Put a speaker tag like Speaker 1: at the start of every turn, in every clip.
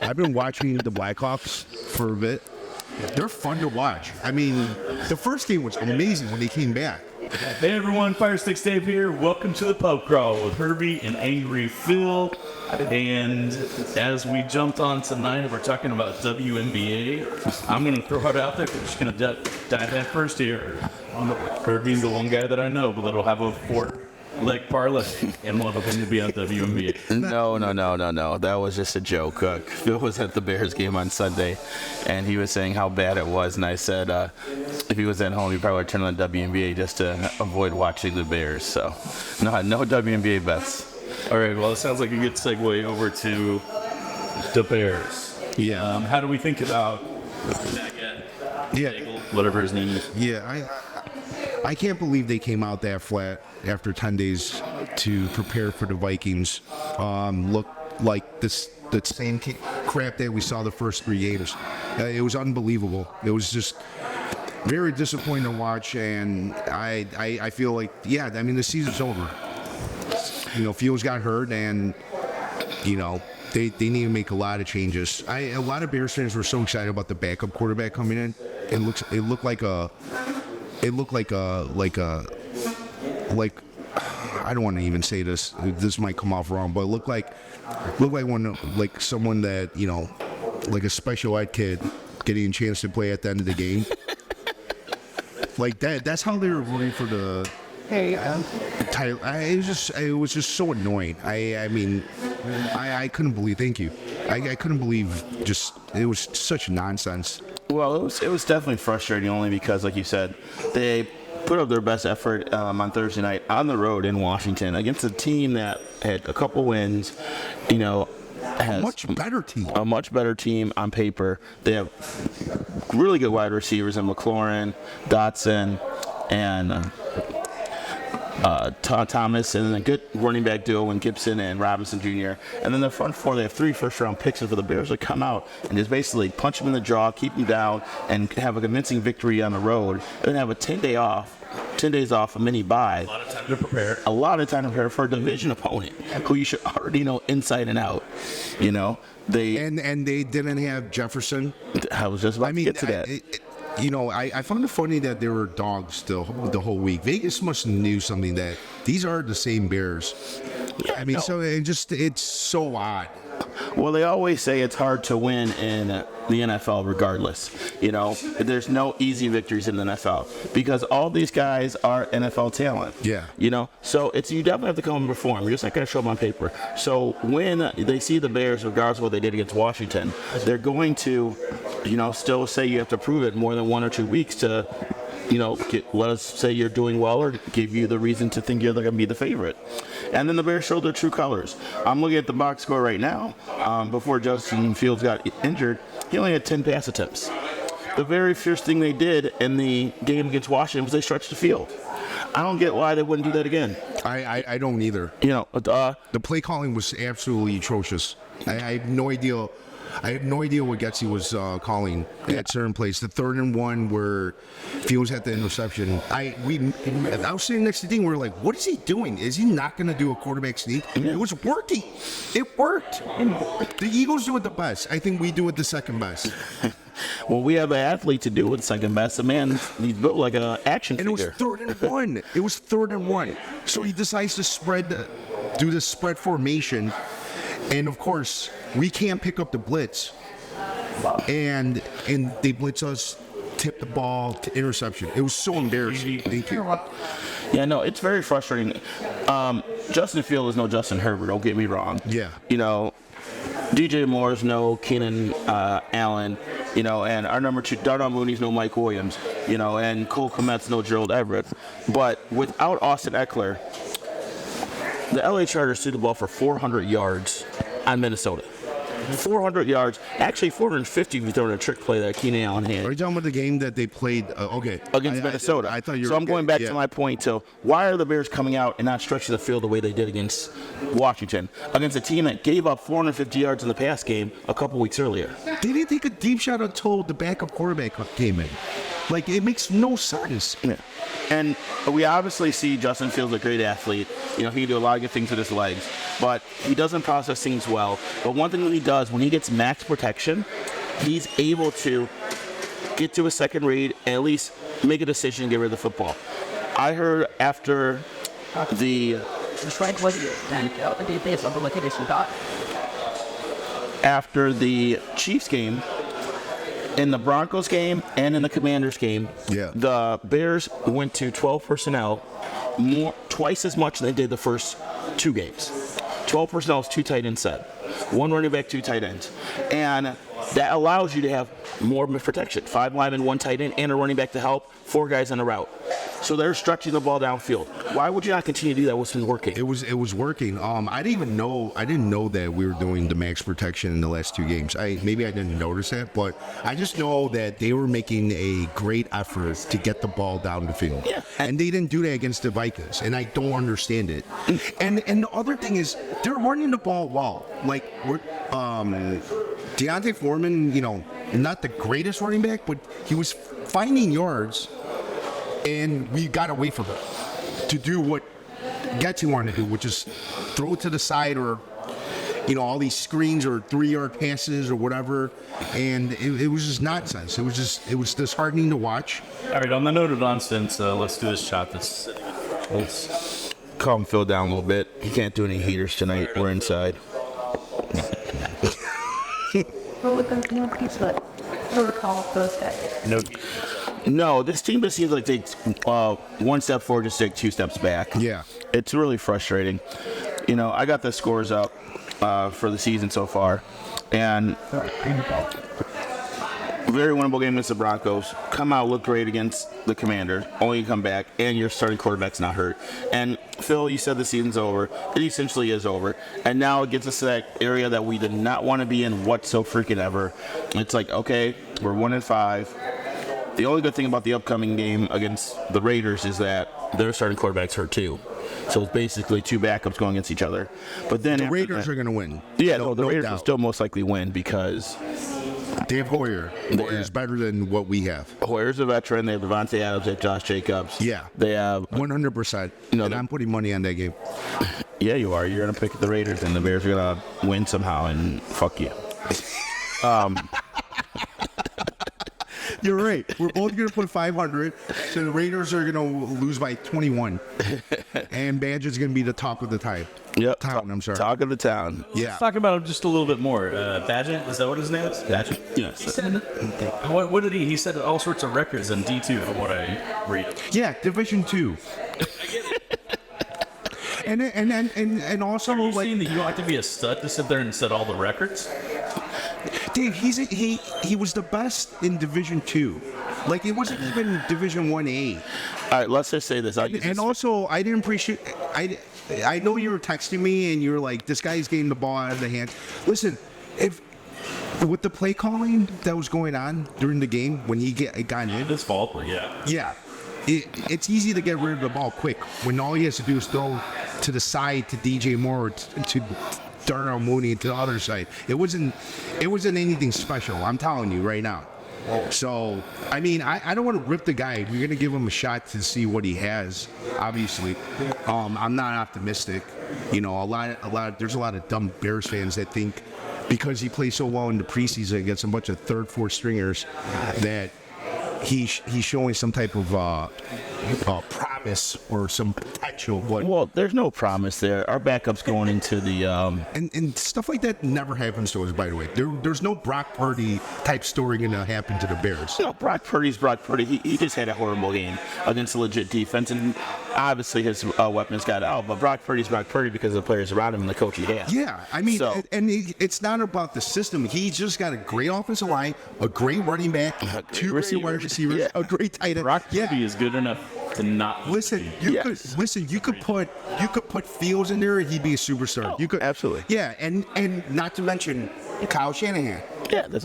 Speaker 1: I've been watching the Blackhawks for a bit. They're fun to watch. I mean, the first game was amazing when they came back.
Speaker 2: Hey everyone, Fire Sticks Dave here. Welcome to the pub crawl with Herbie and Angry Phil. And as we jumped on tonight, we're talking about WNBA. I'm going to throw it out there. We're just going to dive head first here. Herbie's the one guy that I know that'll have a 4-leg parlay and one of them to be on WNBA.
Speaker 3: No. That was just a joke. Phil was at the Bears game on Sunday, and he was saying how bad it was. And I said if he was at home, he'd probably turn on the WNBA just to avoid watching the Bears. So, no WNBA bets.
Speaker 2: All right, well, it sounds like a good segue over to the Bears.
Speaker 1: Yeah.
Speaker 2: How do we think about whatever his name is?
Speaker 1: Yeah, I can't believe they came out that flat after 10 days to prepare for the Vikings. Look like the same crap that we saw the first 3 games. It was unbelievable. It was just very disappointing to watch, and I feel like, I mean, the season's over. You know, Fields got hurt, and, you know, they need to make a lot of changes. A lot of Bears fans were so excited about the backup quarterback coming in. It looked like I don't want to even say this. This might come off wrong, but it looked like someone that, you know, like a special ed kid getting a chance to play at the end of the game. Like that. That's how they were rooting for the. Hey, it was just so annoying. I mean, I couldn't believe. Thank you. I couldn't believe. It was such nonsense.
Speaker 3: Well, it was definitely frustrating only because, like you said, they put up their best effort on Thursday night on the road in Washington against a team that had a couple wins. You know, has
Speaker 1: a much better team on paper. They have
Speaker 3: really good wide receivers in McLaurin, Dotson, and Thomas, and then a good running back duo in Gibson and Robinson Jr. And then the front four, they have 3 first-round picks, and for the Bears to come out and just basically punch them in the jaw, keep them down, and have a convincing victory on the road, and then have a 10 days off, a mini bye.
Speaker 2: A lot of time to prepare.
Speaker 3: A lot of time to prepare for a division opponent who you should already know inside and out. You know,
Speaker 1: and they didn't have Jefferson.
Speaker 3: I was just about to get to that.
Speaker 1: I found it funny that there were dogs the whole week. Vegas must have knew something that these are the same Bears. I mean, so it's so odd.
Speaker 3: Well, they always say it's hard to win in the NFL regardless. You know, there's no easy victories in the NFL because all these guys are NFL talent.
Speaker 1: Yeah.
Speaker 3: You know, so you definitely have to come and perform. You're just not going to show them on paper. So when they see the Bears, regardless of what they did against Washington, they're going to, you know, still say you have to prove it more than 1 or 2 weeks to, you know, let us say you're doing well or give you the reason to think you're going to be the favorite. And then the Bears showed their true colors. I'm looking at the box score right now. Before Justin Fields got injured, he only had 10 pass attempts. The very first thing they did in the game against Washington was they stretched the field. I don't get why they wouldn't do that again.
Speaker 1: I don't either.
Speaker 3: You know,
Speaker 1: the play calling was absolutely atrocious. I have no idea. What Getsy was calling at certain plays. The 3rd and 1 where Fields had the interception. I was sitting next to Dean. We were like, "What is he doing? Is he not going to do a quarterback sneak?" It was working. It worked. The Eagles do it the best. I think we do it the second best.
Speaker 3: Well, we have an athlete to do it second best. A man, he's built like an action figure.
Speaker 1: And it was 3rd and 1. It was 3rd and 1. So he decides to do this spread formation. And of course, we can't pick up the blitz, and they blitz us, tip the ball to interception. It was so embarrassing. Thank you.
Speaker 3: Yeah, no, it's very frustrating. Justin Field is no Justin Herbert. Don't get me wrong.
Speaker 1: Yeah.
Speaker 3: You know, DJ Moore's no Keenan Allen. You know, and our number 2, Darnell Mooney's no Mike Williams. You know, and Cole Kmet's no Gerald Everett. But without Austin Eckler, the LA Chargers threw the ball for 400 yards on Minnesota. 400 yards. Actually, 450 if you throw in a trick play that Keenan Allen had.
Speaker 1: Are you talking about the game that they played?
Speaker 3: Against Minnesota.
Speaker 1: I thought you were.
Speaker 3: So I'm going back to my point. To why are the Bears coming out and not stretching the field the way they did against Washington? Against a team that gave up 450 yards in the pass game a couple weeks earlier.
Speaker 1: They didn't take a deep shot until the backup quarterback came in. Like, it makes no sense.
Speaker 3: Yeah. And we obviously see Justin Fields a great athlete. You know, he can do a lot of good things with his legs. but he doesn't process things well. But one thing that he does, when he gets max protection, he's able to get to a second read and at least make a decision and get rid of the football. I heard after the Chiefs game, in the Broncos game and in the Commanders game, the Bears went to 12 personnel twice as much than they did the first two games. 12 personnel is 2 tight ends set. 1 running back, 2 tight ends. And that allows you to have more protection. 5 linemen, 1 tight end, and a running back to help, 4 guys on the route. So they're stretching the ball downfield. Why would you not continue to do that? What's been working?
Speaker 1: It was working. I didn't know that we were doing the max protection in the last 2 games. Maybe I didn't notice that, but I just know that they were making a great effort to get the ball down the field.
Speaker 3: Yeah.
Speaker 1: And they didn't do that against the Vikings, and I don't understand it. And the other thing is they're running the ball well. Like Deontay Foreman, not the greatest running back, but he was finding yards. And we got away from it to do what Getty wanted to do, which is throw it to the side or, all these screens or 3-yard passes or whatever. And it was just nonsense. It was disheartening to watch.
Speaker 2: All right, on the note of nonsense, let's do this shot. Let's
Speaker 3: calm Phil down a little bit. He can't do any heaters tonight. We're inside. No, this team just seems like they take 1 step forward, just take 2 steps back.
Speaker 1: Yeah.
Speaker 3: It's really frustrating. I got the scores up for the season so far, and very winnable game against the Broncos. Come out, look great against the Commanders. Only come back, and your starting quarterback's not hurt. And Phil, you said the season's over. It essentially is over. And now it gets us to that area that we did not want to be in whatsoever. It's like, okay, we're 1-5. The only good thing about the upcoming game against the Raiders is that their starting quarterback's hurt too. So it's basically 2 backups going against each other. But then
Speaker 1: the Raiders are going to win.
Speaker 3: Yeah, the Raiders will still most likely win because
Speaker 1: they have Hoyer. Hoyer's better than what we have.
Speaker 3: Hoyer's a veteran. They have Devontae Adams. They have Josh Jacobs.
Speaker 1: Yeah.
Speaker 3: They have
Speaker 1: 100%. And I'm putting money on that game.
Speaker 3: Yeah, you are. You're going to pick the Raiders, and the Bears are going to win somehow, and fuck you.
Speaker 1: You're right. We're both going to put 500. So the Raiders are going to lose by 21. And Badger's going to be the talk of the town.
Speaker 3: Yep.
Speaker 1: I'm sorry.
Speaker 3: Talk of the town.
Speaker 1: Yeah.
Speaker 2: Let's talk about him just a little bit more. Badger, is that what his name is? Badger?
Speaker 3: Yes.
Speaker 2: What did he? He set all sorts of records in D2 from what I read.
Speaker 1: Yeah, Division 2. And also,
Speaker 2: Are you saying that you don't have to be a stud to sit there and set all the records?
Speaker 1: Dave, he was the best in Division 2. Like, it wasn't even Division 1A.
Speaker 3: All right, let's just say this.
Speaker 1: And also, I didn't appreciate. I know you were texting me and you were like, "This guy's getting the ball out of the hand." Listen, with the play calling that was going on during the game when he got in,
Speaker 2: His fault, but yeah.
Speaker 1: yeah, it's easy to get rid of the ball quick when all he has to do is throw to the side to DJ Moore to Darnell Mooney to the other side. It wasn't anything special. I'm telling you right now. So, I mean, I don't want to rip the guy. We're going to give him a shot to see what he has, obviously. I'm not optimistic. There's a lot of dumb Bears fans that think because he plays so well in the preseason against a bunch of 3rd, 4th stringers that he's showing some type of promise or some potential. But
Speaker 3: well, there's no promise there. Our backup's going into the
Speaker 1: and stuff like that never happens to us. By the way, there's no Brock Purdy type story going to happen to the Bears.
Speaker 3: Brock Purdy's Brock Purdy. He just had a horrible game against a legit defense, and obviously his weapons got out. But Brock Purdy's Brock Purdy because of the players around him and the coach he has.
Speaker 1: Yeah, I mean, it's not about the system. He's just got a great offensive line, a great running back, 2 great wide receivers, a great tight end.
Speaker 2: Brock Purdy is good enough to not
Speaker 1: listen. You could put Fields in there and he'd be a superstar. You could
Speaker 3: absolutely.
Speaker 1: Yeah, and not to mention Kyle Shanahan.
Speaker 3: Yeah, that's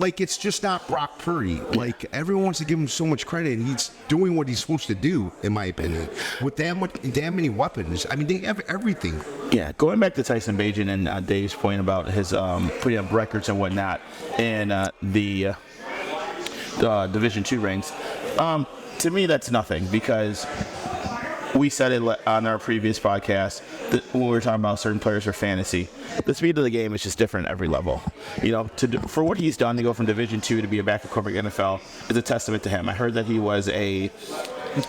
Speaker 1: like it's just not Brock Purdy. Like everyone wants to give him so much credit, and he's doing what he's supposed to do, in my opinion. With that many weapons, I mean, they have everything.
Speaker 3: Yeah, going back to Tyson Bagent and Dave's point about his putting up records and whatnot, and the Division 2 ranks. To me, that's nothing because we said it on our previous podcast that when we were talking about certain players for fantasy, the speed of the game is just different at every level. You know, for what he's done to go from Division II to be a backup quarterback in the NFL is a testament to him. I heard that he was a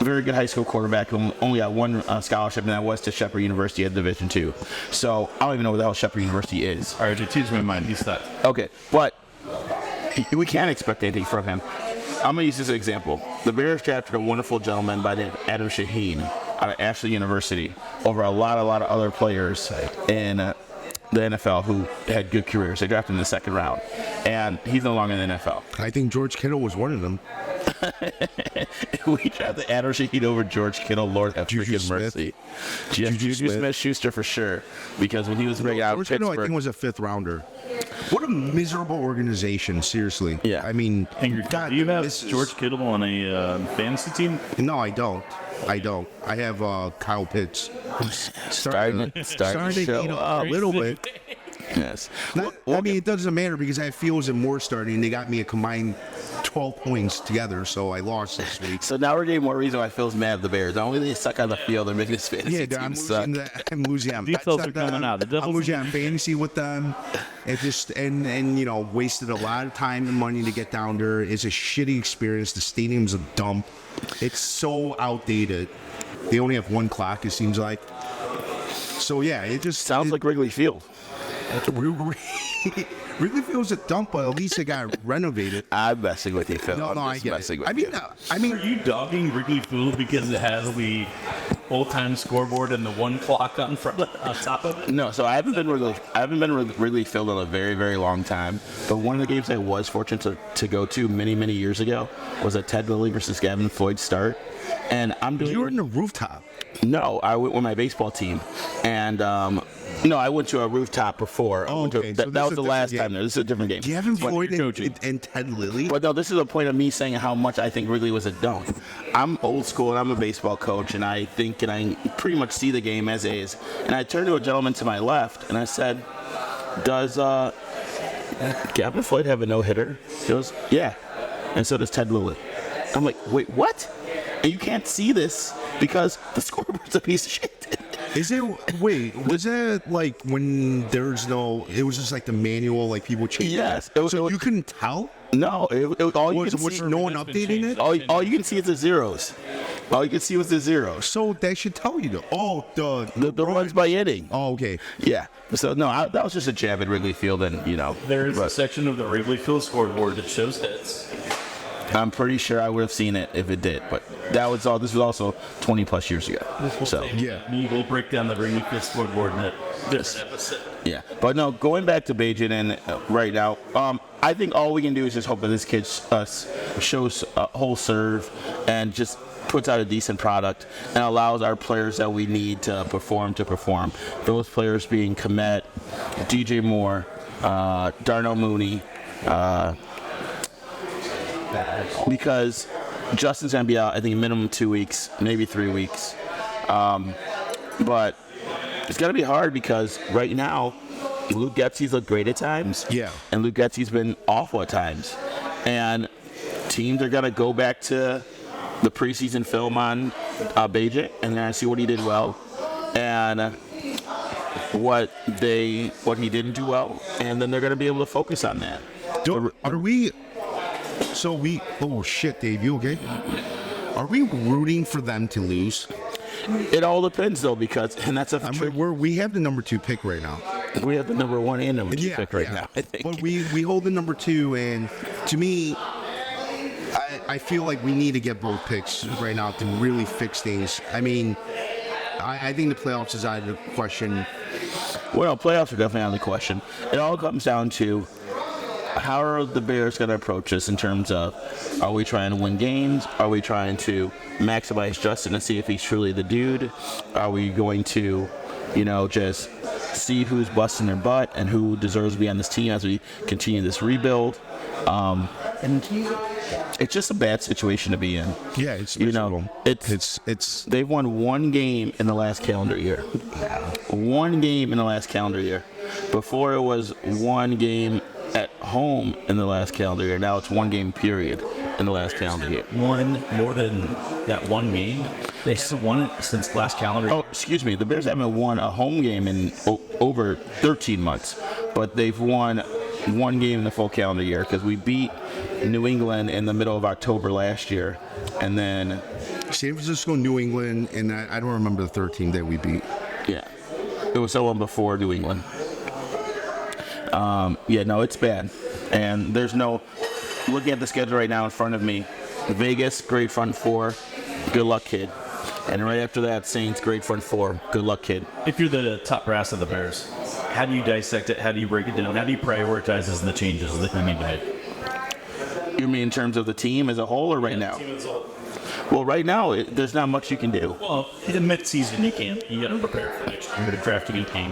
Speaker 3: very good high school quarterback who only got one scholarship, and that was to Shepherd University at Division II. So I don't even know what the hell Shepherd University is.
Speaker 2: All right, teach my mind. He's that.
Speaker 3: Okay, but we can't expect anything from him. I'm going to use this as an example. The Bears drafted a wonderful gentleman by the name of Adam Shaheen out of Ashley University over a lot of other players in the NFL who had good careers. They drafted him in the second round, and he's no longer in the NFL.
Speaker 1: I think George Kittle was one of them.
Speaker 3: We drafted Adam Shaheen over George Kittle. Lord have
Speaker 1: Juju
Speaker 3: freaking mercy.
Speaker 1: Juju
Speaker 3: Juju Smith-Schuster for sure, because when he was breaking out
Speaker 1: George
Speaker 3: Pittsburgh,
Speaker 1: Kittle, I think, was a 5th rounder. What a miserable organization, seriously.
Speaker 3: Yeah.
Speaker 1: I mean, God,
Speaker 2: do you have
Speaker 1: this is-
Speaker 2: George Kittle on a fantasy team?
Speaker 1: No, I don't. I have Kyle Pitts.
Speaker 3: starting to show
Speaker 1: eat
Speaker 3: up.
Speaker 1: a little bit.
Speaker 3: Yes.
Speaker 1: I mean, it doesn't matter because I have Fields and Moore starting. They got me a combined 12 points together, so I lost this week.
Speaker 3: So now we're getting more reason why Phil's mad at the Bears. Not only they suck on the field, they're making his fantasy
Speaker 1: Yeah,
Speaker 3: team
Speaker 1: I'm
Speaker 3: suck.
Speaker 1: losing. I'm
Speaker 2: Details are coming out. The
Speaker 1: I'm
Speaker 2: devil's
Speaker 1: losing on fantasy with them. It just and you know, wasted a lot of time and money to get down there. It's a shitty experience. The stadium's a dump. It's so outdated. They only have one clock, it seems like. So yeah, it just
Speaker 3: Sounds like Wrigley Field.
Speaker 1: Wrigley Field's a dump, but at least it got renovated.
Speaker 3: I'm messing with you, Phil.
Speaker 1: No,
Speaker 3: I'm
Speaker 1: I
Speaker 3: just
Speaker 1: get
Speaker 3: messing
Speaker 1: it.
Speaker 3: with
Speaker 1: I mean,
Speaker 3: you.
Speaker 2: Are you dogging Wrigley Field because it has the full-time scoreboard and the one clock on top of it?
Speaker 3: No, so I haven't been Wrigley Field in a very, very long time. But one of the games I was fortunate to go to many years ago was a Ted Lilly versus Gavin Floyd start. And I'm doing.
Speaker 1: You were in the rooftop.
Speaker 3: No, I went with my baseball team, and no, I went to a rooftop before.
Speaker 1: Oh, okay.
Speaker 3: That
Speaker 1: So
Speaker 3: was
Speaker 1: this
Speaker 3: the
Speaker 1: is a
Speaker 3: last
Speaker 1: different
Speaker 3: time. There, this is a different game.
Speaker 1: Gavin Floyd
Speaker 2: you're coaching.
Speaker 1: and Ted Lilly.
Speaker 3: But no, this is a point of me saying how much I think Wrigley was a dunk. I'm old school and I'm a baseball coach, and I think and I pretty much see the game as is. And I turned to a gentleman to my left and I said, "Does Gavin Floyd have a no-hitter?" He goes, "Yeah." And so does Ted Lilly. I'm like, "Wait, what?" And you can't see this because the scoreboard's a piece of shit.
Speaker 1: Is it? Wait, was that like when there's no? It was just like the manual, like people change.
Speaker 3: Yes.
Speaker 1: So you couldn't tell.
Speaker 3: No, all you
Speaker 1: Was
Speaker 3: can see,
Speaker 1: no one
Speaker 2: That's been
Speaker 1: updating
Speaker 2: changed.
Speaker 1: it?
Speaker 3: all you can see is the zeros. All you can see was the zeros.
Speaker 1: So that should tell you though. Oh,
Speaker 3: The runs by inning.
Speaker 1: Oh, okay.
Speaker 3: Yeah. So no, that was just a jab at Wrigley Field, and you know.
Speaker 2: There is a
Speaker 3: but
Speaker 2: section of the Wrigley Field scoreboard that shows hits.
Speaker 3: I'm pretty sure I would have seen it if it did, but that was all. This was also 20 plus years ago. So
Speaker 1: Yeah.
Speaker 2: We will break down the Wrigley Field scoreboard in this episode.
Speaker 3: yeah, but no, going back to Beijing and right now, I think all we can do is just hope that this kid shows a whole serve and just puts out a decent product and allows our players that we need to perform. Those players being Komet, DJ Moore, Darnell Mooney, because Justin's going to be out, I think, minimum 2 weeks, maybe 3 weeks. But it's going to be hard because right now, Luke Getsy's looked great at times.
Speaker 1: Yeah.
Speaker 3: And Luke Getsy's been awful at times. And teams are going to go back to the preseason film on Beijing and they're going to see what he did well and what he didn't do well. And then they're going to be able to focus on that.
Speaker 1: Are we? So we? Oh shit, Dave, you okay? Are we rooting for them to lose?
Speaker 3: It all depends, though, because, and that's a trick.
Speaker 1: We have the number 2 pick right now.
Speaker 3: We have the number 1 and number 2 pick right now, I think.
Speaker 1: But we hold the number 2, and to me, I feel like we need to get both picks right now to really fix things. I mean, I think the playoffs is out of the question.
Speaker 3: Well, playoffs are definitely out of the question. It all comes down to how are the Bears going to approach this in terms of, are we trying to win games? Are we trying to maximize Justin and see if he's truly the dude? Are we going to, just see who's busting their butt and who deserves to be on this team as we continue this rebuild? And it's just a bad situation to be in.
Speaker 1: Yeah, it's miserable. It's
Speaker 3: They've won one game in the last calendar year. One game in the last calendar year. Before it was one game at home in the last calendar year. Now it's one game period in the last calendar year.
Speaker 2: One more than that one game. They haven't won it since last calendar.
Speaker 3: Oh, excuse me. The Bears haven't won a home game in over 13 months, but they've won one game in the full calendar year because we beat New England in the middle of October last year, and then
Speaker 1: San Francisco, New England, and I don't remember the third team that we beat.
Speaker 3: yeah, it was someone before New England. Yeah, no, it's bad, and there's no. Looking at the schedule right now in front of me, Vegas, grade front 4, good luck, kid. And right after that, Saints, grade front 4, good luck, kid.
Speaker 2: If you're the top brass of the Bears, how do you dissect it? How do you break it down? How do you prioritize as the changes that you need to make?
Speaker 3: You mean in terms of the team as a whole or right now? Well, right now, there's not much you can do.
Speaker 2: Well, in mid-season, you can't. You got to prepare for next year. The drafting a team.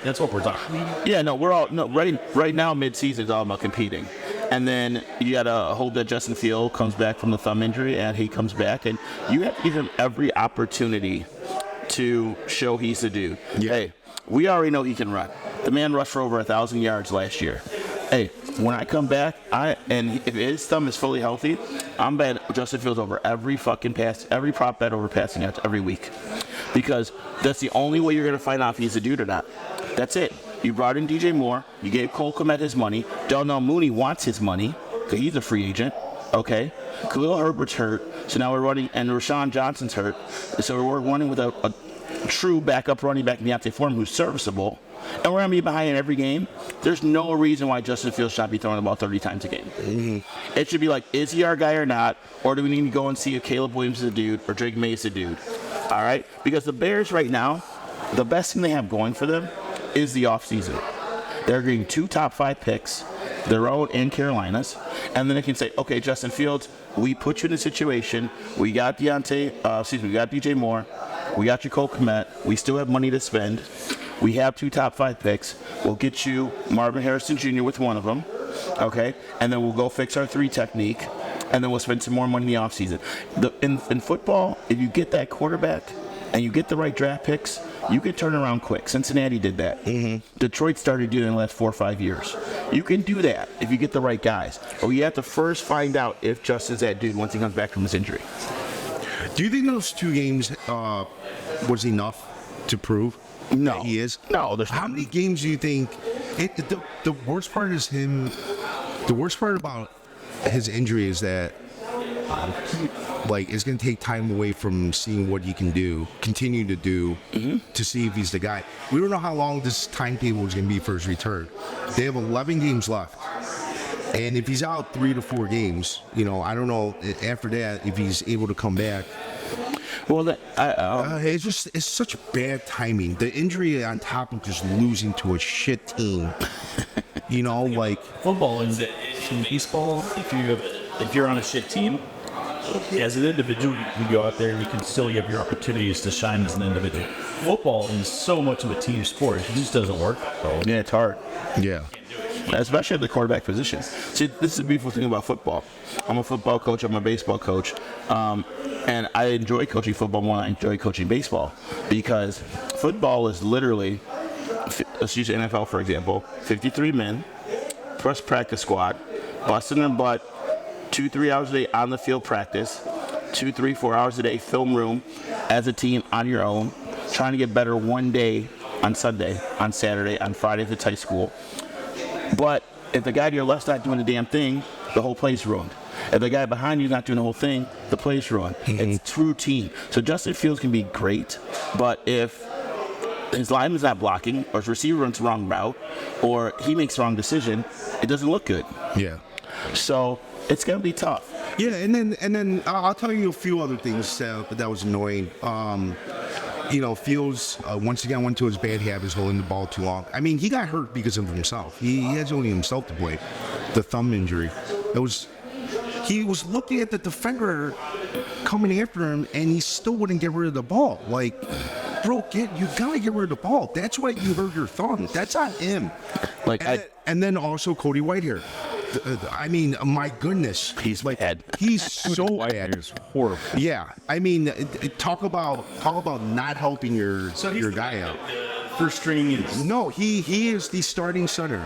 Speaker 2: That's what we're talking about.
Speaker 3: Yeah, no, right now, mid-season is all about competing. And then you got to hope that Justin Field comes back from the thumb injury and he comes back. And you have to give him every opportunity to show he's the dude.
Speaker 1: Yeah.
Speaker 3: Hey, we already know he can run. The man rushed for over 1,000 yards last year. Hey, when I come back, and if his thumb is fully healthy, I'm betting Justin Fields over every fucking pass, every prop bet over passing yards every week. Because that's the only way you're going to find out if he's a dude or not. That's it. You brought in DJ Moore. You gave Cole Kmet his money. Darnell Mooney wants his money because he's a free agent. Okay. Khalil Herbert's hurt. So now we're running, and Rashawn Johnson's hurt. So we're running with a true backup running back in Deontay Foreman who's serviceable. And we're going to be behind in every game. There's no reason why Justin Fields should not be throwing about 30 times a game. Mm-hmm. It should be like, is he our guy or not? Or do we need to go and see if Caleb Williams is a dude or Drake May is a dude? All right? Because the Bears right now, the best thing they have going for them is the offseason. They're getting 2 top 5 picks, their own and Carolina's, and then they can say, okay, Justin Fields, we put you in a situation. We got we got DJ Moore. We got you Cole Kmet. We still have money to spend. We have 2 top 5 picks. We'll get you Marvin Harrison Jr. with one of them, okay? And then we'll go fix our 3 technique, and then we'll spend some more money in the offseason. In football, if you get that quarterback and you get the right draft picks, you can turn around quick. Cincinnati did that. Mm-hmm. Detroit started doing it in the last 4 or 5 years. You can do that if you get the right guys. But you have to first find out if Justin's that dude once he comes back from his injury.
Speaker 1: Do you think those 2 games was enough to prove
Speaker 3: No.
Speaker 1: that he is?
Speaker 3: No.
Speaker 1: How many games do you think? The worst part is him. The worst part about his injury is that it's going to take time away from seeing what he can do, continue to do, to see if he's the guy. We don't know how long this timetable is going to be for his return. They have 11 games left. And if he's out 3 to 4 games, I don't know after that if he's able to come back.
Speaker 3: Well,
Speaker 1: it's such bad timing. The injury on top of just losing to a shit team.
Speaker 2: Football is in baseball. If you're on a shit team, as an individual, you can go out there and you can still have your opportunities to shine as an individual. Football is so much of a team sport; it just doesn't work.
Speaker 3: yeah, it's hard.
Speaker 1: Yeah.
Speaker 3: Especially at the quarterback position. See, this is the beautiful thing about football. I'm a football coach. I'm a baseball coach. And I enjoy coaching football more than I enjoy coaching baseball. Because football is literally, let's use NFL for example, 53 men, plus practice squad, busting their butt, 2-3 hours a day on the field practice, 2-3-4 hours a day film room as a team on your own, trying to get better one day on Sunday, on Saturday, on Friday if it's high school. But if the guy to your left's not doing the damn thing, the whole play's ruined. If the guy behind you's not doing the whole thing, the play's ruined. Mm-hmm. It's true team. So Justin Fields can be great, but if his lineman's not blocking, or his receiver runs the wrong route, or he makes the wrong decision, it doesn't look good.
Speaker 1: Yeah.
Speaker 3: So it's gonna be tough.
Speaker 1: Yeah, and then I'll tell you a few other things that was annoying. Fields once again went to his bad habits, holding the ball too long. I mean, he got hurt because of himself. He has only himself to blame. The thumb injury. He was looking at the defender coming after him, and he still wouldn't get rid of the ball. Like, bro, you gotta get rid of the ball. That's why you hurt your thumb. That's on him. And then also Cody Whitehair. I mean, my goodness,
Speaker 3: he's bad.
Speaker 1: He's so bad.
Speaker 4: It's horrible.
Speaker 1: Yeah, I mean, talk about not helping your guy out.
Speaker 2: first string is.
Speaker 1: No, he is the starting center.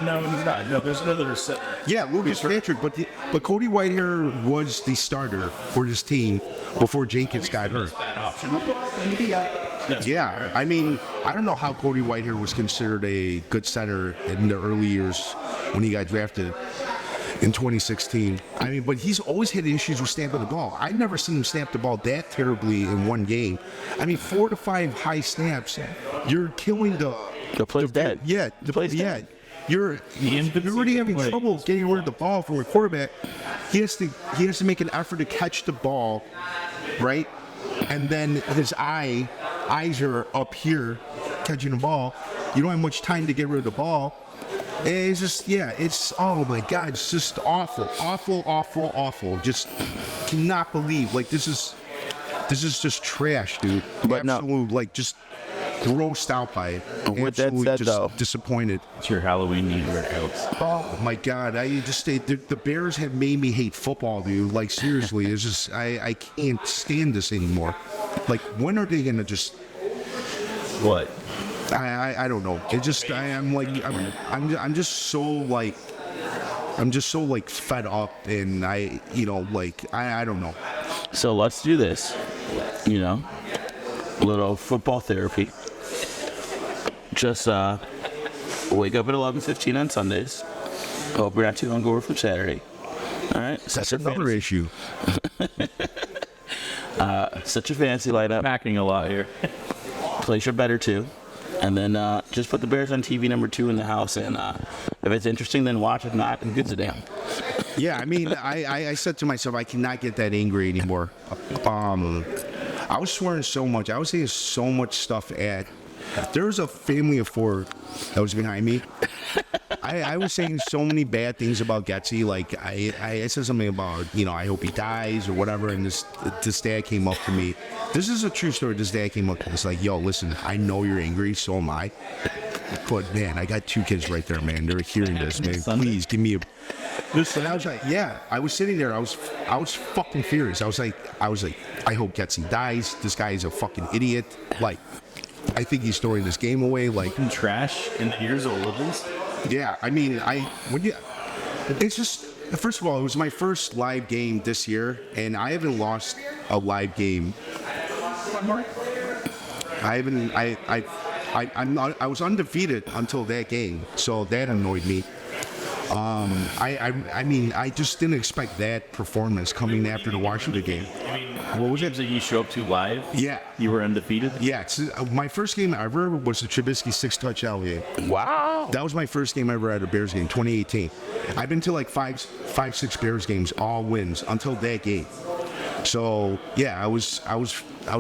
Speaker 2: No, he's not. No, there's another center.
Speaker 1: Yeah, Lucas Patrick, but Cody Whitehair was the starter for his team before Jenkins got hurt.
Speaker 2: Bad option.
Speaker 1: Yeah, I mean, I don't know how Cody Whitehair was considered a good center in the early years when he got drafted in 2016. I mean, but he's always had issues with stamping the ball. I've never seen him stamp the ball that terribly in one game. I mean, 4 to 5 high snaps, you're killing the
Speaker 3: play's dead.
Speaker 1: Yeah,
Speaker 3: The play's dead.
Speaker 1: You're already having trouble getting rid of the ball from a quarterback. He has to make an effort to catch the ball, right? And then his eyes are up here catching the ball. You don't have much time to get rid of the ball. And it's just, it's, oh my God, it's just awful. Just cannot believe, like, this is just trash, dude.
Speaker 3: But no.
Speaker 1: Absolute, like, just grossed out by it.
Speaker 3: With that
Speaker 1: Absolutely
Speaker 3: said,
Speaker 1: just
Speaker 3: though,
Speaker 1: disappointed.
Speaker 2: It's your Halloween New Year house.
Speaker 1: Oh my God, the Bears have made me hate football, dude. Like, seriously, it's just, I can't stand this anymore. Like, when are they gonna just?
Speaker 2: What?
Speaker 1: I don't know. It just I'm just so like fed up, and I don't know.
Speaker 3: So let's do this. You know, a little football therapy. Just wake up at 11:15 on Sundays. Hope we're not too hungover from Saturday. All right,
Speaker 1: That's another issue.
Speaker 3: Set your fantasy light up.
Speaker 2: Packing a lot here.
Speaker 3: Place your better too. And then just put the Bears on TV number 2 in the house. And if it's interesting, then watch. If not, then good as a damn.
Speaker 1: Yeah, I mean, I said to myself, I cannot get that angry anymore. I was swearing so much. I was saying so much stuff at. There was a family of 4 that was behind me. I was saying so many bad things about Getsy. Like, I said something about, I hope he dies or whatever. And this dad came up to me. This is a true story. This dad came up to me. It's like, yo, listen, I know you're angry. So am I. But, man, I got 2 kids right there, man. They're hearing this, man. Please give me a... And I was like, yeah. I was sitting there. I was fucking furious. I was like, I hope Getsy dies. This guy is a fucking idiot. Like, I think he's throwing this game away. Like,
Speaker 2: Trash in the ears of Olivins.
Speaker 1: yeah, I mean, it's just, first of all, it was my first live game this year, and I haven't lost a live game. I was undefeated until that game, so that annoyed me. I mean, I just didn't expect that performance coming after the Washington game.
Speaker 2: I mean, what was it that you show up to live?
Speaker 1: Yeah.
Speaker 2: You were undefeated?
Speaker 1: Yeah, my first game ever was the Trubisky 6-touchdown game.
Speaker 3: Wow.
Speaker 1: That was my first game ever at a Bears game, 2018. I've been to like 5-6 Bears games, all wins until that game. So yeah, I was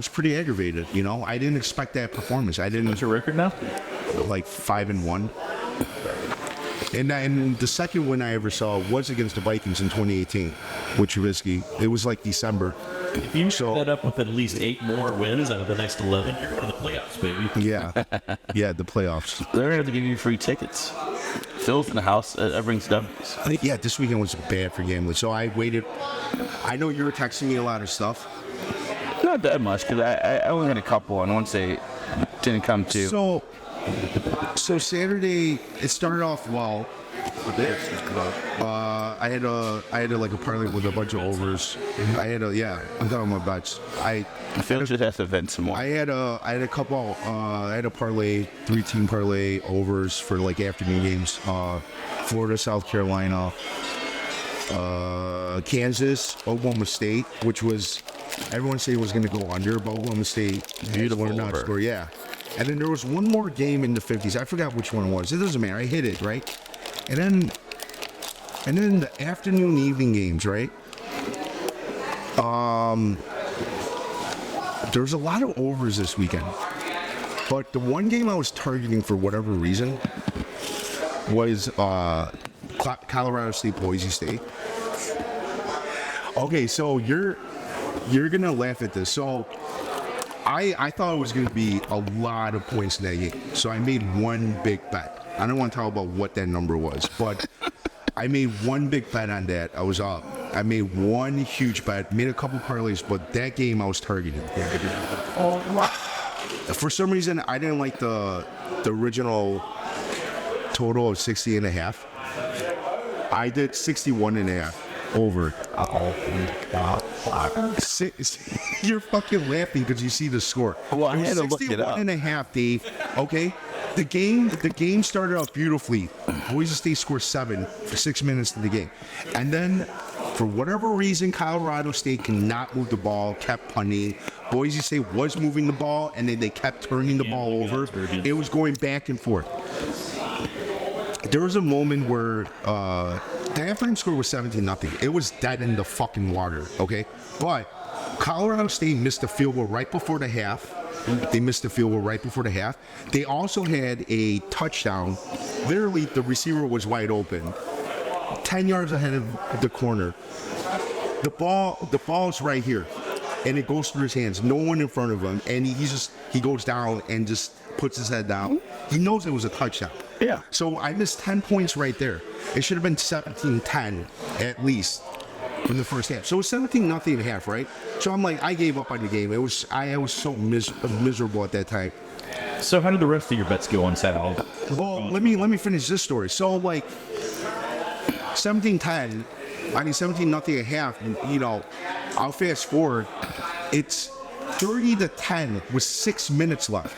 Speaker 1: pretty aggravated. I didn't expect that performance. I didn't.
Speaker 2: What's your record now?
Speaker 1: Like 5-1. And the second win I ever saw was against the Vikings in 2018 with Trubisky. It was like December.
Speaker 2: If you set that up with at least 8 more wins out of the next 11, you're in the playoffs, baby.
Speaker 1: Yeah, the playoffs.
Speaker 3: They're going to have to give you free tickets. Phil's in the house. That brings W's.
Speaker 1: Yeah, this weekend was bad for gambling. So I waited. I know you were texting me a lot of stuff.
Speaker 3: Not that much, because I only had a couple, and once they didn't come to.
Speaker 1: So Saturday, it started off well. I had like a parlay with a bunch of overs. I'm talking about bets.
Speaker 3: Phil just has to vent some more.
Speaker 1: I had a couple. I had a parlay, 3-team parlay overs for like afternoon games. Florida, South Carolina, Kansas, Oklahoma State, which was everyone said it was going to go under, but Oklahoma State
Speaker 3: Beautiful
Speaker 1: would not score. Yeah. And then there was one more game in the 50s. I forgot which one it was. It doesn't matter. I hit it, right? And then the afternoon evening games, right? There's a lot of overs this weekend. But the one game I was targeting for whatever reason was Colorado State, Boise State. Okay, so you're gonna laugh at this. So I thought it was going to be a lot of points in that game. So I made one big bet. I don't want to talk about what that number was, but I made one big bet on that. I was up. I made one huge bet, made a couple parlays, but that game I was targeting. For some reason, I didn't like the original total of 60.5. I did 61.5 over. You're fucking laughing because you see the score.
Speaker 3: Well, I
Speaker 1: It was
Speaker 3: had to look it up.
Speaker 1: 61.5, Dave. Okay, the game started out beautifully. Boise State scored 7 for 6 minutes in the game, and then for whatever reason, Colorado State cannot move the ball, kept punting. Boise State was moving the ball, and then they kept turning the ball over. It was going back and forth. There was a moment where the halftime score was 17-0. It was dead in the fucking water, okay? But Colorado State missed a field goal right before the half. They missed the field goal right before the half. They also had a touchdown. Literally, the receiver was wide open, 10 yards ahead of the corner. The ball's right here, and it goes through his hands. No one in front of him, and he goes down and just puts his head down. He knows it was a touchdown.
Speaker 3: Yeah.
Speaker 1: So I missed 10 points right there. It should have been 17-10 at least from the first half. So it was 17-0 at half, right? So I'm like, I gave up on the game. I was so miserable at that time.
Speaker 2: So how did the rest of your bets go on Saturday?
Speaker 1: Well, let me finish this story. So like 17-10, 17-0 at half. You know, I'll fast forward. It's 30-10 with 6 minutes left.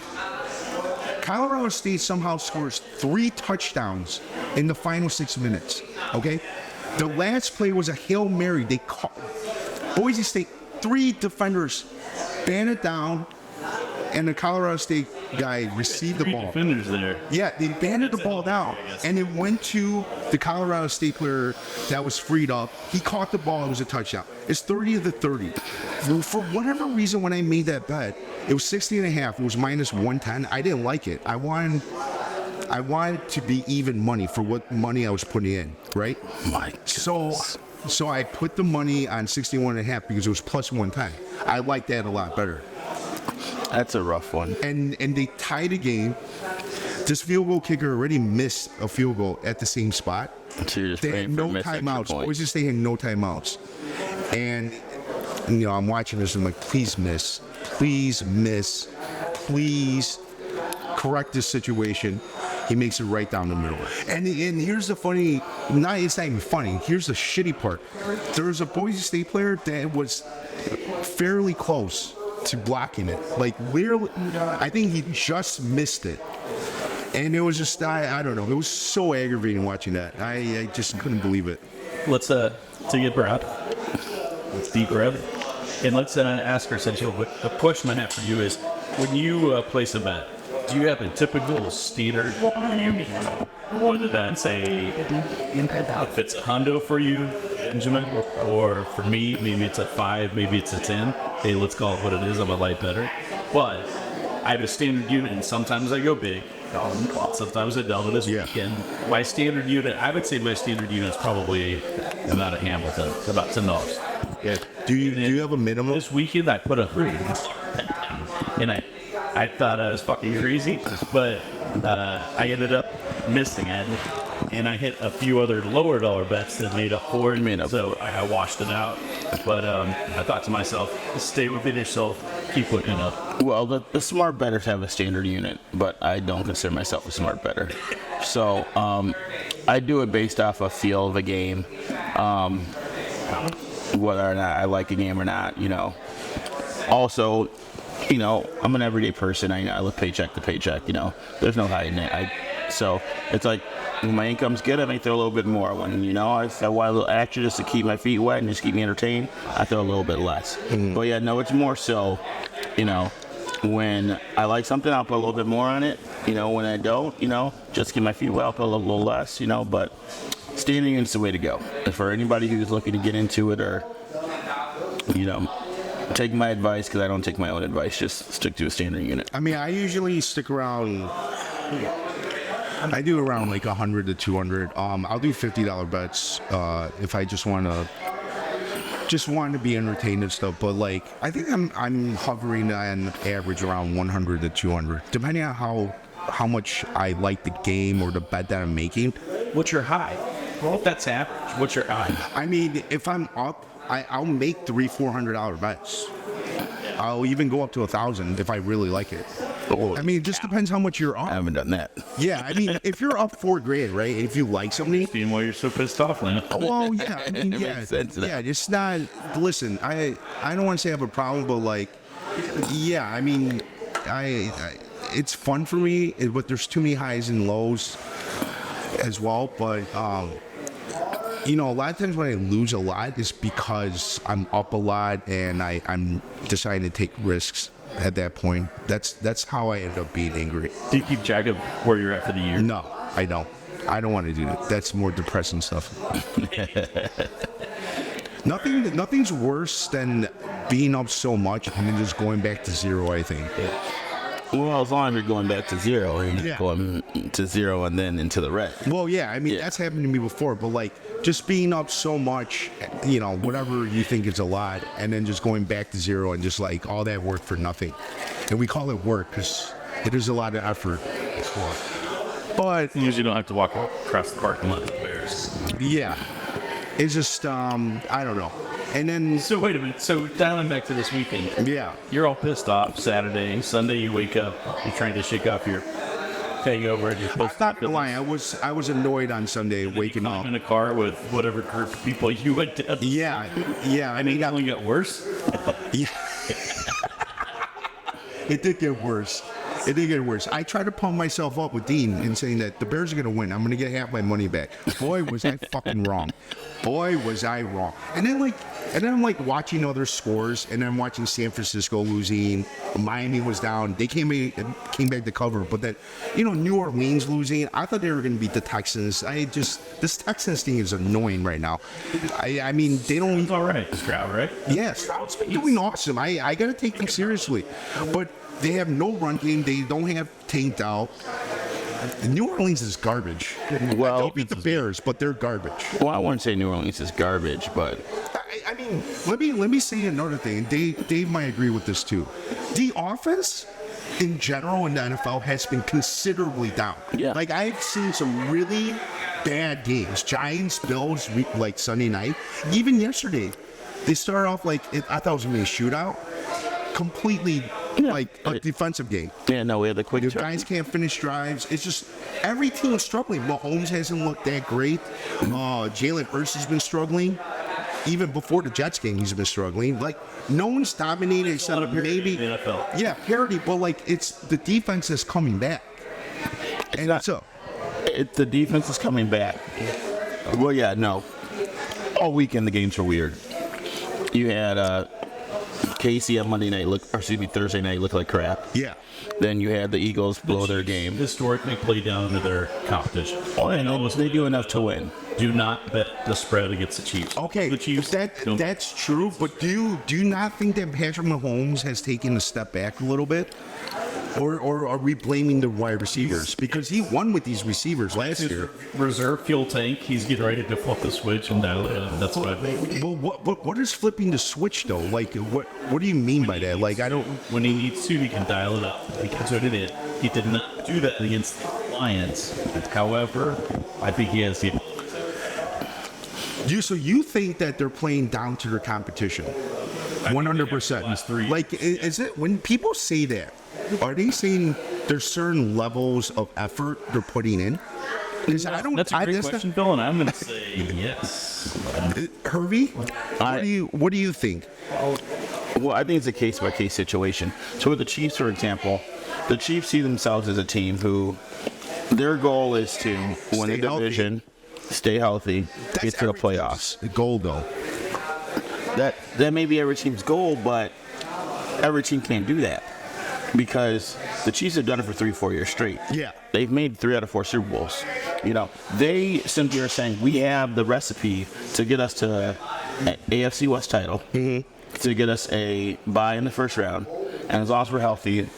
Speaker 1: Colorado State somehow scores 3 touchdowns in the final 6 minutes. Okay, the last play was a Hail Mary. They caught Boise State, 3 defenders banded down, and the Colorado State guy received the
Speaker 2: 3
Speaker 1: ball.
Speaker 2: defenders there.
Speaker 1: Yeah, they banded the ball down, and it went to the Colorado State player that was freed up. He caught the ball. It was a touchdown. It's 30-30. For whatever reason, when I made that bet, it was 60.5. It was minus 110. I didn't like it. I wanted to be even money for what money I was putting in, right?
Speaker 3: My goodness.
Speaker 1: So I put the money on 61.5 because it was plus 110. I like that a lot better.
Speaker 3: That's a rough one.
Speaker 1: And they tied a game. This field goal kicker already missed a field goal at the same spot.
Speaker 3: So you're just
Speaker 1: They had
Speaker 3: praying for
Speaker 1: no
Speaker 3: missed extra
Speaker 1: timeouts.
Speaker 3: points.
Speaker 1: Boise State had no timeouts. And, you know, I'm watching this and I'm like, please miss. Please miss. Please correct this situation. He makes it right down the middle. And here's the funny, it's not even funny. Here's the shitty part. There was a Boise State player that was fairly close to blocking it. Like, literally, I think he just missed it. And it was just, I don't know. It was so aggravating watching that. I just couldn't believe it.
Speaker 2: Let's take a breath. Let's deep breath. And let's ask our essential. The question I have for you is, when you place a bet, do you have a typical standard? What did that say? If it's a hundo for you, Benjamin, or for me, maybe it's a 5, maybe it's a 10. Hey, let's call it what it is. I'm a light better. But I have a standard unit, and sometimes I go big. Sometimes I double this weekend. My standard unit, I would say my standard unit is probably about a Hamilton, about $10.
Speaker 1: Yeah. Do you have a minimum?
Speaker 2: This weekend I put a 3, and I thought I was fucking crazy, but I ended up missing it, and I hit a few other lower dollar bets that made up for it. So I washed it out. But I thought to myself, stay within yourself, keep looking up.
Speaker 3: Well, the smart bettors have a standard unit, but I don't consider myself a smart bettor. So I do it based off a feel of a game, whether or not I like a game or not, you know. Also, you know, I'm an everyday person. I live paycheck to paycheck, you know. There's no hiding it. So it's like, when my income's good, I may throw a little bit more. When, you know, I want a little extra just to keep my feet wet and just keep me entertained, I throw a little bit less. But yeah, no, it's more so, you know, when I like something, I'll put a little bit more on it. You know, when I don't, you know, just keep my feet wet, I'll put a little less, you know. But standing is the way to go. And for anybody who's looking to get into it or, you know, take my advice, because I don't take my own advice, just stick to a standard unit.
Speaker 1: I mean, I usually stick around. I do around like 100 to 200. I'll do $50 bets if I just want to be entertained and stuff. But like, I think I'm hovering on average around 100 to 200, depending on how much I like the game or the bet that I'm making.
Speaker 2: What's your high? Well, if that's average, what's your high?
Speaker 1: I mean, if I'm up, I'll make $300-400 bets. I'll even go up to 1,000 if I really like it. I mean, it just depends how much you're
Speaker 3: I
Speaker 1: up.
Speaker 3: haven't done that.
Speaker 1: Yeah, I mean, if you're up $4,000, right? If you like somebody,
Speaker 2: Seeing why you're so pissed off now.
Speaker 1: well, yeah, I mean,
Speaker 3: It
Speaker 1: yeah,
Speaker 3: makes sense now.
Speaker 1: yeah. It's not. Listen, I don't want to say I have a problem, but like, yeah, I mean, I it's fun for me, but there's too many highs and lows as well. But you know, a lot of times when I lose a lot, it's because I'm up a lot and I'm deciding to take risks. At that point, that's how I end up being angry.
Speaker 2: Do you keep track of where you're at for the year?
Speaker 1: No, I don't. I don't want to do that. That's more depressing stuff. Nothing's worse than being up so much and then just going back to zero, I think.
Speaker 3: Well, as long as you're going back to zero, and
Speaker 1: Yeah.
Speaker 3: going to zero and then into the red.
Speaker 1: Well, yeah, I mean,
Speaker 3: Yeah.
Speaker 1: that's happened to me before, but like just being up so much, you know, whatever you think is a lot, and then just going back to zero and just like all that work for nothing. And we call it work because it is a lot of effort. But
Speaker 2: You usually don't have to walk across the parking lot with the Bears.
Speaker 1: yeah, it's just, I don't know. And then,
Speaker 2: So wait a minute. So dialing back to this weekend,
Speaker 1: yeah.
Speaker 2: you're all pissed off Saturday. Sunday you wake up, you're trying to shake off your hangover. And you're
Speaker 1: I'm
Speaker 2: supposed
Speaker 1: not
Speaker 2: to
Speaker 1: gonna lie, I was annoyed on Sunday waking up.
Speaker 2: in a car with whatever group of people you went to.
Speaker 1: Yeah, I
Speaker 2: And
Speaker 1: mean,
Speaker 2: it only got worse.
Speaker 1: yeah. It did get worse. It did get worse. I tried to pump myself up with Dean and saying that the Bears are going to win. I'm going to get half my money back. Boy, was I fucking wrong. Boy, was I wrong. And then I'm like watching other scores, and then watching San Francisco losing. Miami was down. They came back to cover, but that, you know, New Orleans losing. I thought they were going to beat the Texans. This Texans thing is annoying right now. I mean, they don't.
Speaker 2: It's all right. This crowd, right?
Speaker 1: Yes, Stroud's been doing awesome. I got to take them seriously. But they have no run game. They don't have Tank out. New Orleans is garbage.
Speaker 3: Well,
Speaker 1: They'll beat the Bears, but they're garbage.
Speaker 3: Well, I wouldn't say New Orleans is garbage, but
Speaker 1: I mean, let me say another thing. Dave might agree with this too. The offense in general in the NFL has been considerably down.
Speaker 3: Yeah.
Speaker 1: Like I've seen some really bad games. Giants, Bills, like Sunday night. Even yesterday, they started off like I thought it was gonna be a shootout. Completely like a defensive game.
Speaker 3: yeah, no, we had the quick
Speaker 1: The
Speaker 3: turn.
Speaker 1: guys can't finish drives. It's just every team is struggling. Mahomes hasn't looked that great. Jalen Hurts has been struggling. Even before the Jets game, he's been struggling. Like no one's dominated except maybe
Speaker 2: in the NFL.
Speaker 1: yeah, parity. But like it's the defense is coming back. And
Speaker 3: not-
Speaker 1: so
Speaker 3: The defense is coming back. Well, yeah, no. All weekend the games were weird. You had Casey on Thursday night looked like crap.
Speaker 1: yeah.
Speaker 3: Then you had the Eagles blow their game.
Speaker 2: Historically play down to their competition.
Speaker 3: Oh, and they do enough to win.
Speaker 2: Do not bet the spread against the Chiefs.
Speaker 1: Okay,
Speaker 2: The Chiefs. don't-
Speaker 1: that's true. But do you not think that Patrick Mahomes has taken a step back a little bit? Or are we blaming the wide receivers? Because he won with these receivers last year.
Speaker 2: Reserve fuel tank. He's getting ready to flip the switch and dial it in. That's what I think.
Speaker 1: Well, what is flipping the switch though? Like, what do you mean by that? Like, I don't.
Speaker 2: When he needs to, he can dial it up. He can turn it in. He did not do that against the Lions. However, I think he has the.
Speaker 1: So you think that they're playing down to their competition? 100%.
Speaker 2: Last three.
Speaker 1: Like, is it when people say that? Are they saying there's certain levels of effort they're putting in? Because I don't.
Speaker 2: That's a great
Speaker 1: that's
Speaker 2: question, Bill, and I'm going to say yes.
Speaker 1: Hervey, what do you think?
Speaker 3: Well, I think it's a case-by-case situation. So with the Chiefs, for example, the Chiefs see themselves as a team who their goal is to win the
Speaker 1: Stay healthy.
Speaker 3: division, stay healthy, get to the playoffs.
Speaker 1: The goal, though.
Speaker 3: That may be every team's goal, but every team can't do that because the Chiefs have done it for 3-4 years straight.
Speaker 1: Yeah.
Speaker 3: They've made 3 out of 4 Super Bowls. You know, they simply are saying we have the recipe to get us to an AFC West title, to get us a bye in the first round, and as long as we're healthy,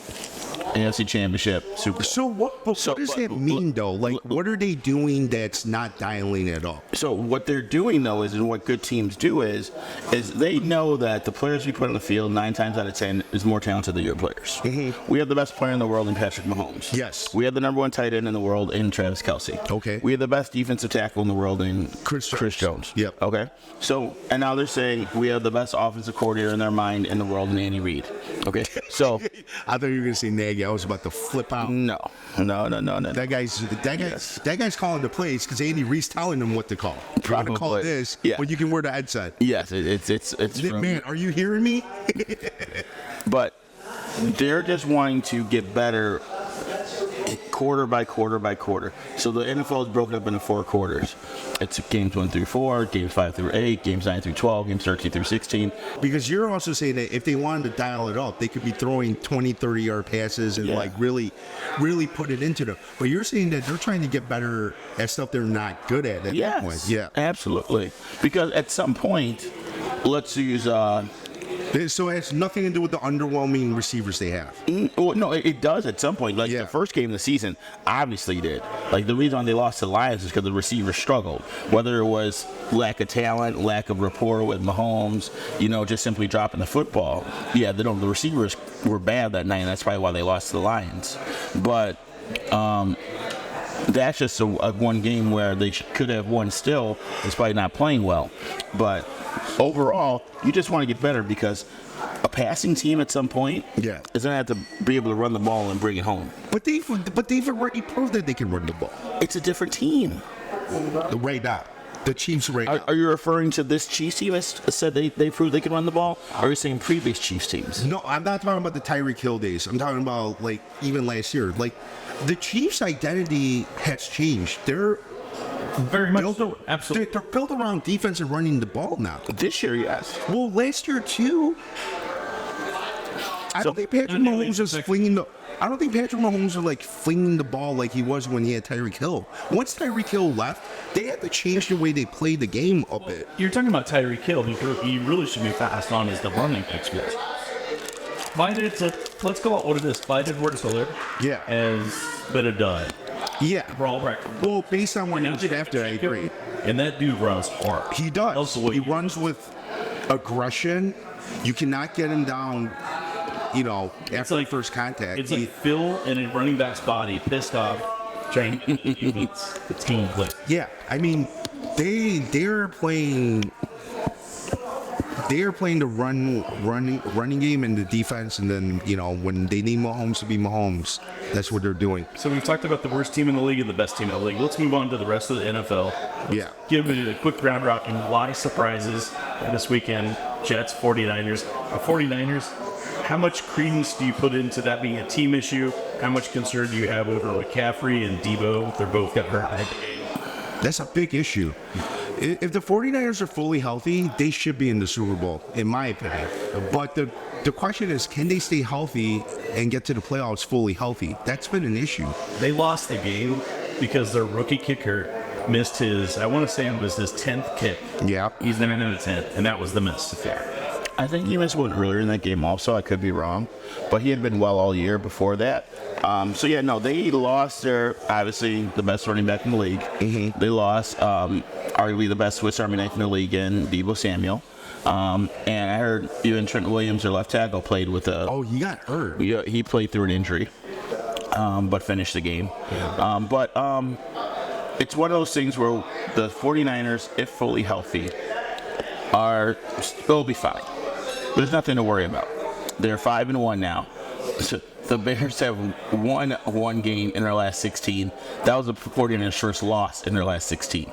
Speaker 3: AFC Championship, Super Bowl.
Speaker 1: So what does that mean, though? Like, what are they doing that's not dialing it up?
Speaker 3: So what they're doing though is, and what good teams do is they know that the players we put on the field 9 times out of 10 is more talented than your players. We have the best player in the world in Patrick Mahomes.
Speaker 1: Yes.
Speaker 3: We have the number 1 tight end in the world in Travis Kelce.
Speaker 1: Okay.
Speaker 3: We have the best defensive tackle in the world in
Speaker 1: Chris
Speaker 3: Jones.
Speaker 1: Yep.
Speaker 3: Okay. So and now they're saying we have the best offensive coordinator in their mind in the world in Andy Reid. Okay. So
Speaker 1: I thought you were going to say Nagy Biggie, I was about to flip out.
Speaker 3: No.
Speaker 1: That guy's calling the plays because Andy Reid's telling him what to call. You gotta call
Speaker 3: Probably.
Speaker 1: this,
Speaker 3: Yeah.
Speaker 1: but you can wear the headset.
Speaker 3: Yes, it's from,
Speaker 1: Man, are you hearing me?
Speaker 3: but they're just wanting to get better quarter by quarter by quarter. So the NFL is broken up into 4 quarters. It's games 1 through 4, games 5 through 8, games 9 through 12, games 13 through 16.
Speaker 1: Because you're also saying that if they wanted to dial it up, they could be throwing 20, 30-yard passes and like really put it into them. But you're saying that they're trying to get better at stuff they're not good at that point. Yeah.
Speaker 3: Absolutely. Because at some point, let's use
Speaker 1: So it has nothing to do with the underwhelming receivers they have.
Speaker 3: well, no, it does at some point. Like
Speaker 1: Yeah.
Speaker 3: the first game of the season, obviously did. Like the reason they lost to the Lions is because the receivers struggled. Whether it was lack of talent, lack of rapport with Mahomes, just simply dropping the football. Yeah, the receivers were bad that night, and that's probably why they lost to the Lions. But that's just a one game where they could have won still, despite not playing well. But overall, you just want to get better because a passing team at some point is going to have to be able to run the ball and bring it home.
Speaker 1: But they've already proved that they can run the ball.
Speaker 3: It's a different team.
Speaker 1: Right now. The Chiefs right now.
Speaker 3: Are you referring to this Chiefs team that said they proved they can run the ball? Or are you saying previous Chiefs teams?
Speaker 1: No, I'm not talking about the Tyreek Hill days. I'm talking about, like, even last year. Like, the Chiefs' identity has changed. They're
Speaker 2: Very much
Speaker 1: built,
Speaker 2: so. Absolutely.
Speaker 1: they're built around defense and running the ball now.
Speaker 3: This year, yes.
Speaker 1: Well, last year, too. I don't think Patrick Mahomes is flinging the... I don't think Patrick Mahomes is like flinging the ball like he was when he had Tyreek Hill. Once Tyreek Hill left, they had to change the way they played the game a bit.
Speaker 2: You're talking about Tyreek Hill. He really should be passed on as the running expert. Let's go out what it is. Biden word solar.
Speaker 1: Yeah.
Speaker 2: As been a dud.
Speaker 1: Yeah.
Speaker 2: For all practice.
Speaker 1: Well, based on what he was after, I agree.
Speaker 2: And that dude runs hard.
Speaker 1: He does.
Speaker 2: Also,
Speaker 1: He runs with aggression. You cannot get him down, after
Speaker 2: like
Speaker 1: first contact.
Speaker 2: It's like Phil in a running back's body, pissed off, trying to beat the team play.
Speaker 1: Yeah, I mean, they're playing the running game and the defense, and then when they need Mahomes to be Mahomes, that's what they're doing.
Speaker 2: So we've talked about the worst team in the league and the best team in the league. Let's move on to the rest of the NFL.
Speaker 1: Yeah.
Speaker 2: Give it a quick round rocking. Why surprises this weekend? Jets, 49ers. The 49ers, how much credence do you put into that being a team issue? How much concern do you have over McCaffrey and Debo? They're both got hurt.
Speaker 1: That's a big issue. If the 49ers are fully healthy, they should be in the Super Bowl, in my opinion. But the question is, can they stay healthy and get to the playoffs fully healthy? That's been an issue.
Speaker 2: They lost the game because their rookie kicker missed his 10th kick.
Speaker 1: Yeah.
Speaker 2: He's 9 out of 10, and that was the miss.
Speaker 3: I think he missed one earlier in that game also. I could be wrong. But he had been well all year before that. They lost obviously, the best running back in the league. Mm-hmm. They lost, arguably, the best Swiss Army knife in the league in Deebo Samuel. And I heard even Trent Williams, their left tackle, played with a...
Speaker 1: Oh, he got hurt.
Speaker 3: Yeah, he played through an injury, but finished the game. Yeah. It's one of those things where the 49ers, if fully healthy, will be fine. There's nothing to worry about. They're 5-1 now. So the Bears have won one game in their last 16. That was the 49ers' first loss in their last 16.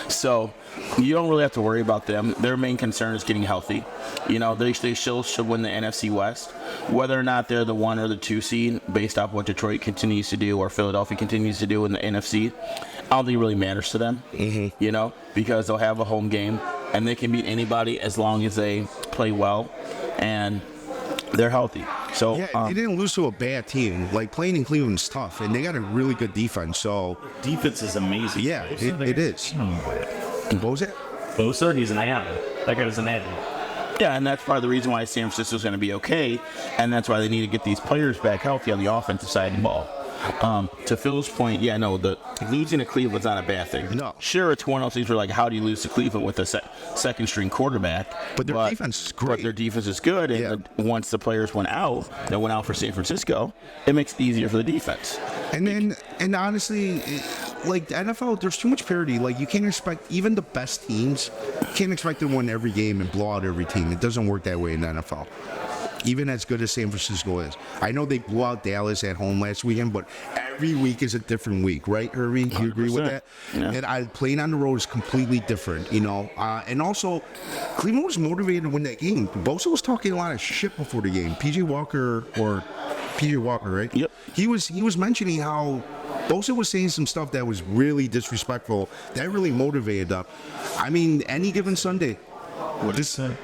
Speaker 3: So you don't really have to worry about them. Their main concern is getting healthy. They still should win the NFC West. Whether or not they're the 1 or the 2 seed, based off what Detroit continues to do or Philadelphia continues to do in the NFC, I don't think it really matters to them. Mm-hmm. Because they'll have a home game and they can beat anybody as long as they play well and they're healthy. So
Speaker 1: they didn't lose to a bad team. Like, playing in Cleveland's tough, and they got a really good defense. So
Speaker 2: defense is amazing.
Speaker 1: yeah, it is. What was it?
Speaker 2: Bosa, he's an animal. That guy is an animal.
Speaker 3: Yeah, and that's part of the reason why San Francisco's going to be okay, and that's why they need to get these players back healthy on the offensive side of the ball. To Phil's point, the losing to Cleveland's not a bad thing.
Speaker 1: No.
Speaker 3: Sure, it's one of those things where, like, how do you lose to Cleveland with a second-string quarterback?
Speaker 1: But their defense is great.
Speaker 3: But their defense is good, and once the players went out for San Francisco, it makes it easier for the defense.
Speaker 1: And honestly, like, the NFL, there's too much parity. Like, you can't expect, even the best teams, you can't expect to win every game and blow out every team. It doesn't work that way in the NFL. even as good as San Francisco is. I know they blew out Dallas at home last weekend, but every week is a different week, right, Herbie? You agree with
Speaker 3: 100%.
Speaker 1: that?
Speaker 3: Yeah.
Speaker 1: And playing on the road is completely different, you know. And also, Cleveland was motivated to win that game. Bosa was talking a lot of shit before the game. PJ Walker, right?
Speaker 3: Yep.
Speaker 1: He was mentioning how Bosa was saying some stuff that was really disrespectful. That really motivated them. I mean, any given Sunday.
Speaker 2: What is that?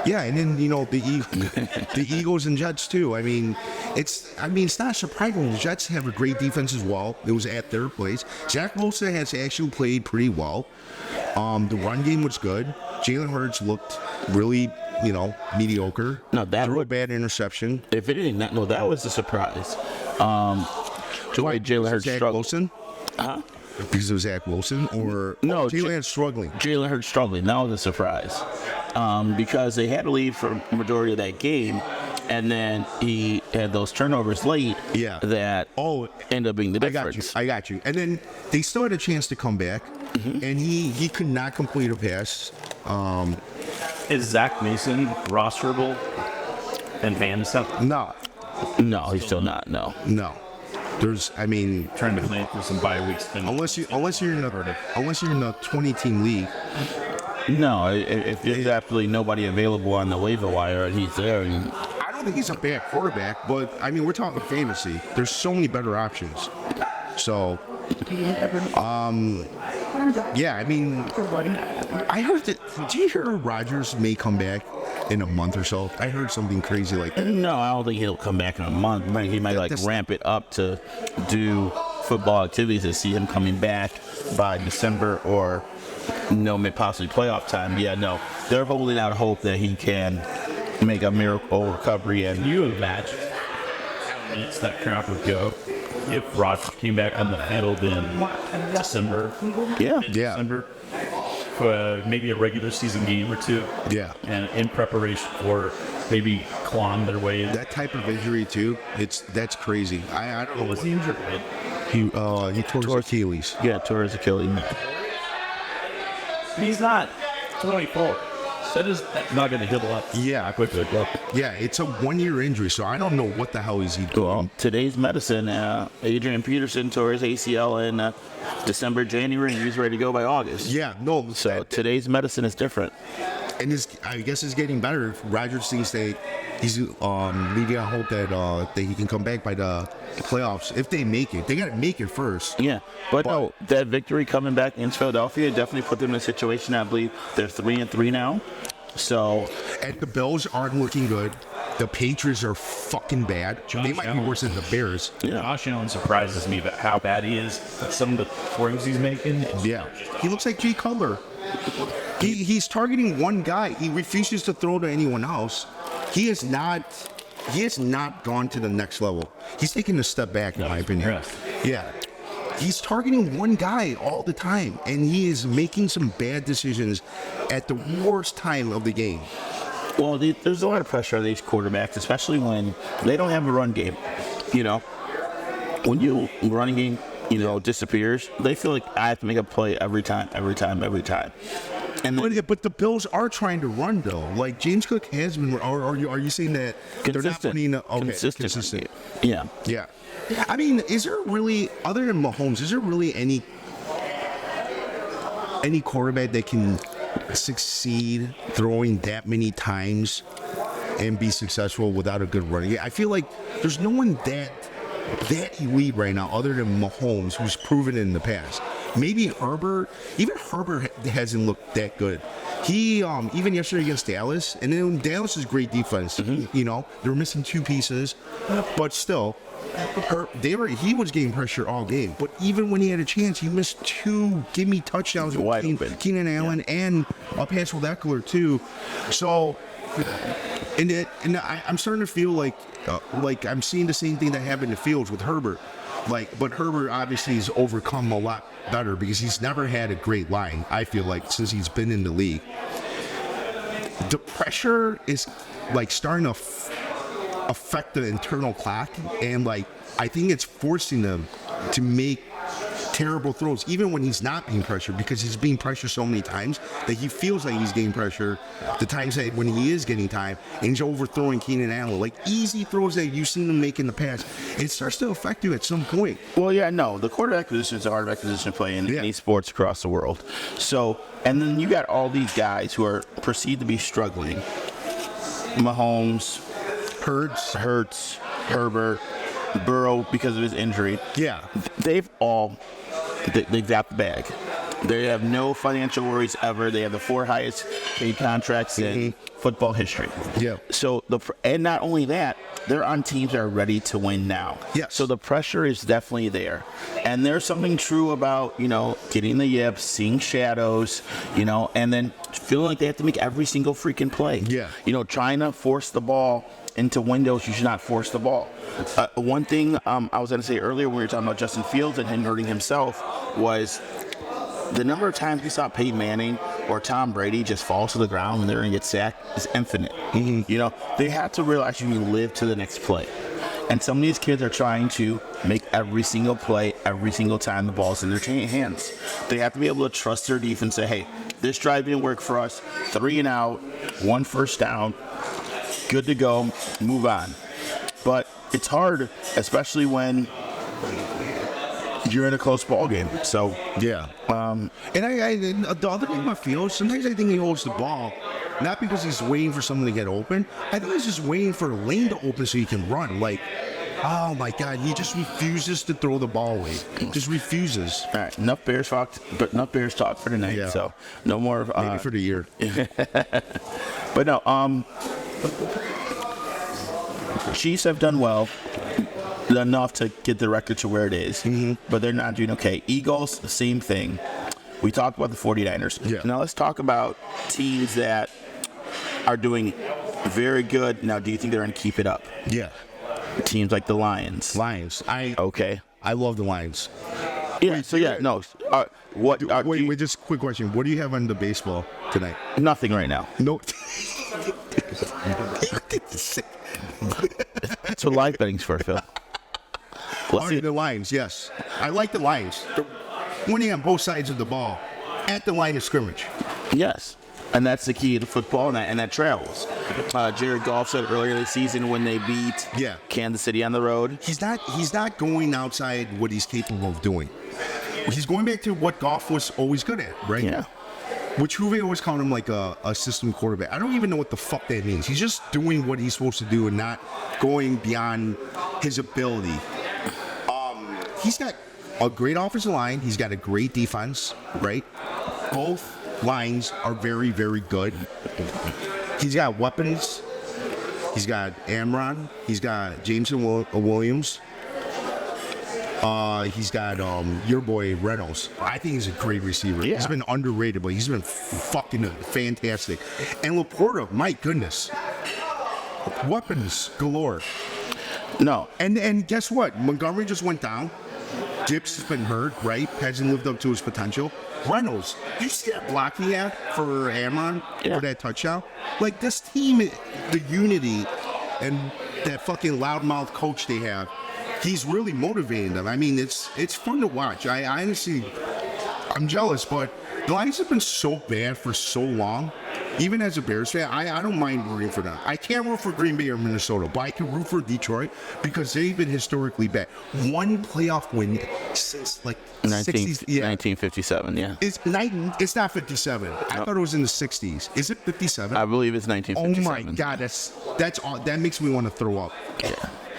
Speaker 1: Yeah, and then the Eagles and Jets too. I mean, it's not surprising. The Jets have a great defense as well. It was at their place. Zach Wilson has actually played pretty well. The run game was good. Jalen Hurts looked really, mediocre.
Speaker 3: No, that
Speaker 1: threw a
Speaker 3: would-
Speaker 1: bad interception.
Speaker 3: If it didn't, no, that was a surprise. The way Jalen Hurts
Speaker 1: Zach
Speaker 3: struggled.
Speaker 1: Wilson?
Speaker 3: Huh?
Speaker 1: Because of Zach Wilson, or
Speaker 3: No,
Speaker 1: Jalen Hurts struggling.
Speaker 3: Jalen Hurts struggling. That was a surprise. Because they had to leave for the majority of that game, and then he had those turnovers late.
Speaker 1: Yeah.
Speaker 3: That ended up being the difference.
Speaker 1: I got you. And then they still had a chance to come back, and he could not complete a pass.
Speaker 2: Is Zach Mason rosterable in fantasy?
Speaker 1: No,
Speaker 3: No, he's still not. No.
Speaker 1: no.
Speaker 2: Trying to plan for some bye weeks.
Speaker 1: Unless you're in a 20-team league.
Speaker 3: No, if there's absolutely nobody available on the waiver wire and he's there,
Speaker 1: I don't think he's a bad quarterback, but we're talking fantasy. There's so many better options. So, I heard that. Did you hear Rodgers may come back in a month or so? I heard something crazy like that.
Speaker 3: no, I don't think he'll come back in a month. He might ramp it up to do football activities to see him coming back by December or maybe possibly playoff time. Yeah, no, they're holding out hope that he can make a miracle recovery. And
Speaker 2: Can you imagine how nuts that crowd would go if Rodgers came back on the field in December?
Speaker 3: yeah,
Speaker 2: December, for maybe a regular season game or two.
Speaker 1: Yeah.
Speaker 2: And in preparation for maybe clawing their way in.
Speaker 1: That type of injury too. That's crazy. I don't know.
Speaker 2: Was he injured?
Speaker 1: He tore his Achilles.
Speaker 3: yeah, tore his Achilles.
Speaker 2: He's not 24. That's not going to heal up.
Speaker 1: Yeah.
Speaker 2: Quickly.
Speaker 1: Yeah, it's a 1-year injury, so I don't know what the hell he's doing.
Speaker 3: Well, today's medicine, Adrian Peterson tore his ACL in December, January, and he was ready to go by August.
Speaker 1: Yeah, no.
Speaker 3: So today's medicine is different.
Speaker 1: And I guess it's getting better. Rodgers thinks that he's leaving out hope that he can come back by the playoffs if they make it. They got to make it first.
Speaker 3: Yeah, but no, that victory coming back in Philadelphia definitely put them in a situation. I believe they're 3-3 now. So,
Speaker 1: And the Bills aren't looking good. The Patriots are fucking bad. They might be worse than the Bears.
Speaker 3: yeah,
Speaker 2: Josh Allen surprises me about how bad he is. Some of the throws he's making.
Speaker 1: Yeah, he looks like Jay Cutler. He's targeting one guy. He refuses to throw to anyone else. He has not gone to the next level. He's taking a step back, in my opinion.
Speaker 2: impressed.
Speaker 1: Yeah. He's targeting one guy all the time, and he is making some bad decisions at the worst time of the game.
Speaker 3: well, there's a lot of pressure on these quarterbacks, especially when they don't have a run game. When your running game, disappears, they feel like I have to make a play every time. And then,
Speaker 1: But the Bills are trying to run, though. Like, James Cook has been, or are you saying that they're not
Speaker 3: consistent,
Speaker 1: putting consistent?
Speaker 3: Yeah.
Speaker 1: Yeah. I mean, is there really, other than Mahomes, is there really any quarterback that can succeed throwing that many times and be successful without a good running game? I feel like there's no one that elite right now other than Mahomes who's proven it in the past. Maybe Herbert. Even Herbert hasn't looked that good. He even yesterday against Dallas, and then Dallas is great defense. They were missing 2 pieces, but still, he was getting pressure all game. But even when he had a chance, he missed 2 gimme touchdowns
Speaker 3: Wide
Speaker 1: with
Speaker 3: open.
Speaker 1: Keenan Allen and a pass with Eckler too. So, I'm starting to feel like I'm seeing the same thing that happened in Fields with Herbert. But Herbert obviously has overcome a lot better because he's never had a great line, I feel like, since he's been in the league. The pressure is starting to affect the internal clock, and I think it's forcing them to terrible throws, even when he's not being pressured, because he's being pressured so many times that he feels like he's getting pressure the times that when he is getting time, and he's overthrowing Keenan Allen. Like easy throws that you've seen him make in the past. It starts to affect you at some point.
Speaker 3: Well, yeah, no. The quarterback position is a hard position to play in any sports across the world. So, and then you got all these guys who are perceived to be struggling. Mahomes, Hurts, Herbert, Burrow because of his injury.
Speaker 1: Yeah.
Speaker 3: They've got the bag. They have no financial worries ever. They have the 4 highest paid contracts in football history.
Speaker 1: Yeah.
Speaker 3: So and not only that, they're on teams that are ready to win now.
Speaker 1: Yes.
Speaker 3: So the pressure is definitely there. And there's something true about, getting the yips, seeing shadows, and then feeling like they have to make every single freaking play.
Speaker 1: Yeah.
Speaker 3: Trying to force the ball into windows you should not force the ball. One thing I was going to say earlier when we were talking about Justin Fields and him hurting himself was the number of times we saw Peyton Manning or Tom Brady just fall to the ground when they're going to get sacked is infinite. They have to realize you live to the next play. And some of these kids are trying to make every single play every single time the ball's in their hands. They have to be able to trust their defense and say, hey, this drive didn't work for us. 3 and out, 1 first down, good to go, move on. But it's hard, especially when you're in a close ball game. So
Speaker 1: yeah. And the other thing I feel, sometimes I think he holds the ball not because he's waiting for someone to get open. I think he's just waiting for a lane to open so he can run. Like, oh my God, he just refuses to throw the ball away. Just refuses.
Speaker 3: All right, enough Bears talk for tonight.
Speaker 1: Yeah.
Speaker 3: So no more.
Speaker 1: Maybe for the year.
Speaker 3: But no, Chiefs have done well enough to get the record to where it is, but they're not doing okay. Eagles, the same thing. We talked about the 49ers.
Speaker 1: Yeah.
Speaker 3: Now let's talk about teams that are doing very good. Now, do you think they're going to keep it up?
Speaker 1: Yeah.
Speaker 3: Teams like the Lions. Okay.
Speaker 1: I love the Lions.
Speaker 3: Yeah.
Speaker 1: Wait, just a quick question. What do you have on the baseball tonight?
Speaker 3: Nothing right now.
Speaker 1: No.
Speaker 3: That's what live betting's for, Phil. Let's see.
Speaker 1: The Lions, yes. I like the Lions. They're winning on both sides of the ball at the line of scrimmage.
Speaker 3: Yes. And that's the key to football, and that travels. Jared Goff said earlier this season when they beat Kansas City on the road.
Speaker 1: He's not going outside what he's capable of doing. He's going back to what Goff was always good at, right?
Speaker 3: Yeah.
Speaker 1: Which Juve always called him like a system quarterback. I don't even know what the fuck that means. He's just doing what he's supposed to do and not going beyond his ability. He's got a great offensive line. He's got a great defense, right? Both lines are very, very good. He's got weapons. He's got Amron. He's got Jameson Williams. He's got your boy Reynolds. I think he's a great receiver.
Speaker 3: Yeah.
Speaker 1: He's been underrated, but he's been fucking fantastic. And Laporta, my goodness, weapons galore.
Speaker 3: No.
Speaker 1: And guess what? Montgomery just went down. Gibbs has been hurt, right? Hasn't lived up to his potential. Reynolds, you see that block he had for Amron for that touchdown? Like this team, the unity and that fucking loudmouth coach they have. He's really motivating them. I mean, it's fun to watch. I honestly, I'm jealous, but the Lions have been so bad for so long. Even as a Bears fan, I don't mind rooting for them. I can't root for Green Bay or Minnesota, but I can root for Detroit because they've been historically bad. One playoff win since like
Speaker 3: 1957, yeah.
Speaker 1: It's not 57. I thought it was in the 60s. Is it 57?
Speaker 3: I believe it's 1957.
Speaker 1: Oh my God, that makes me want to throw up.
Speaker 3: Yeah.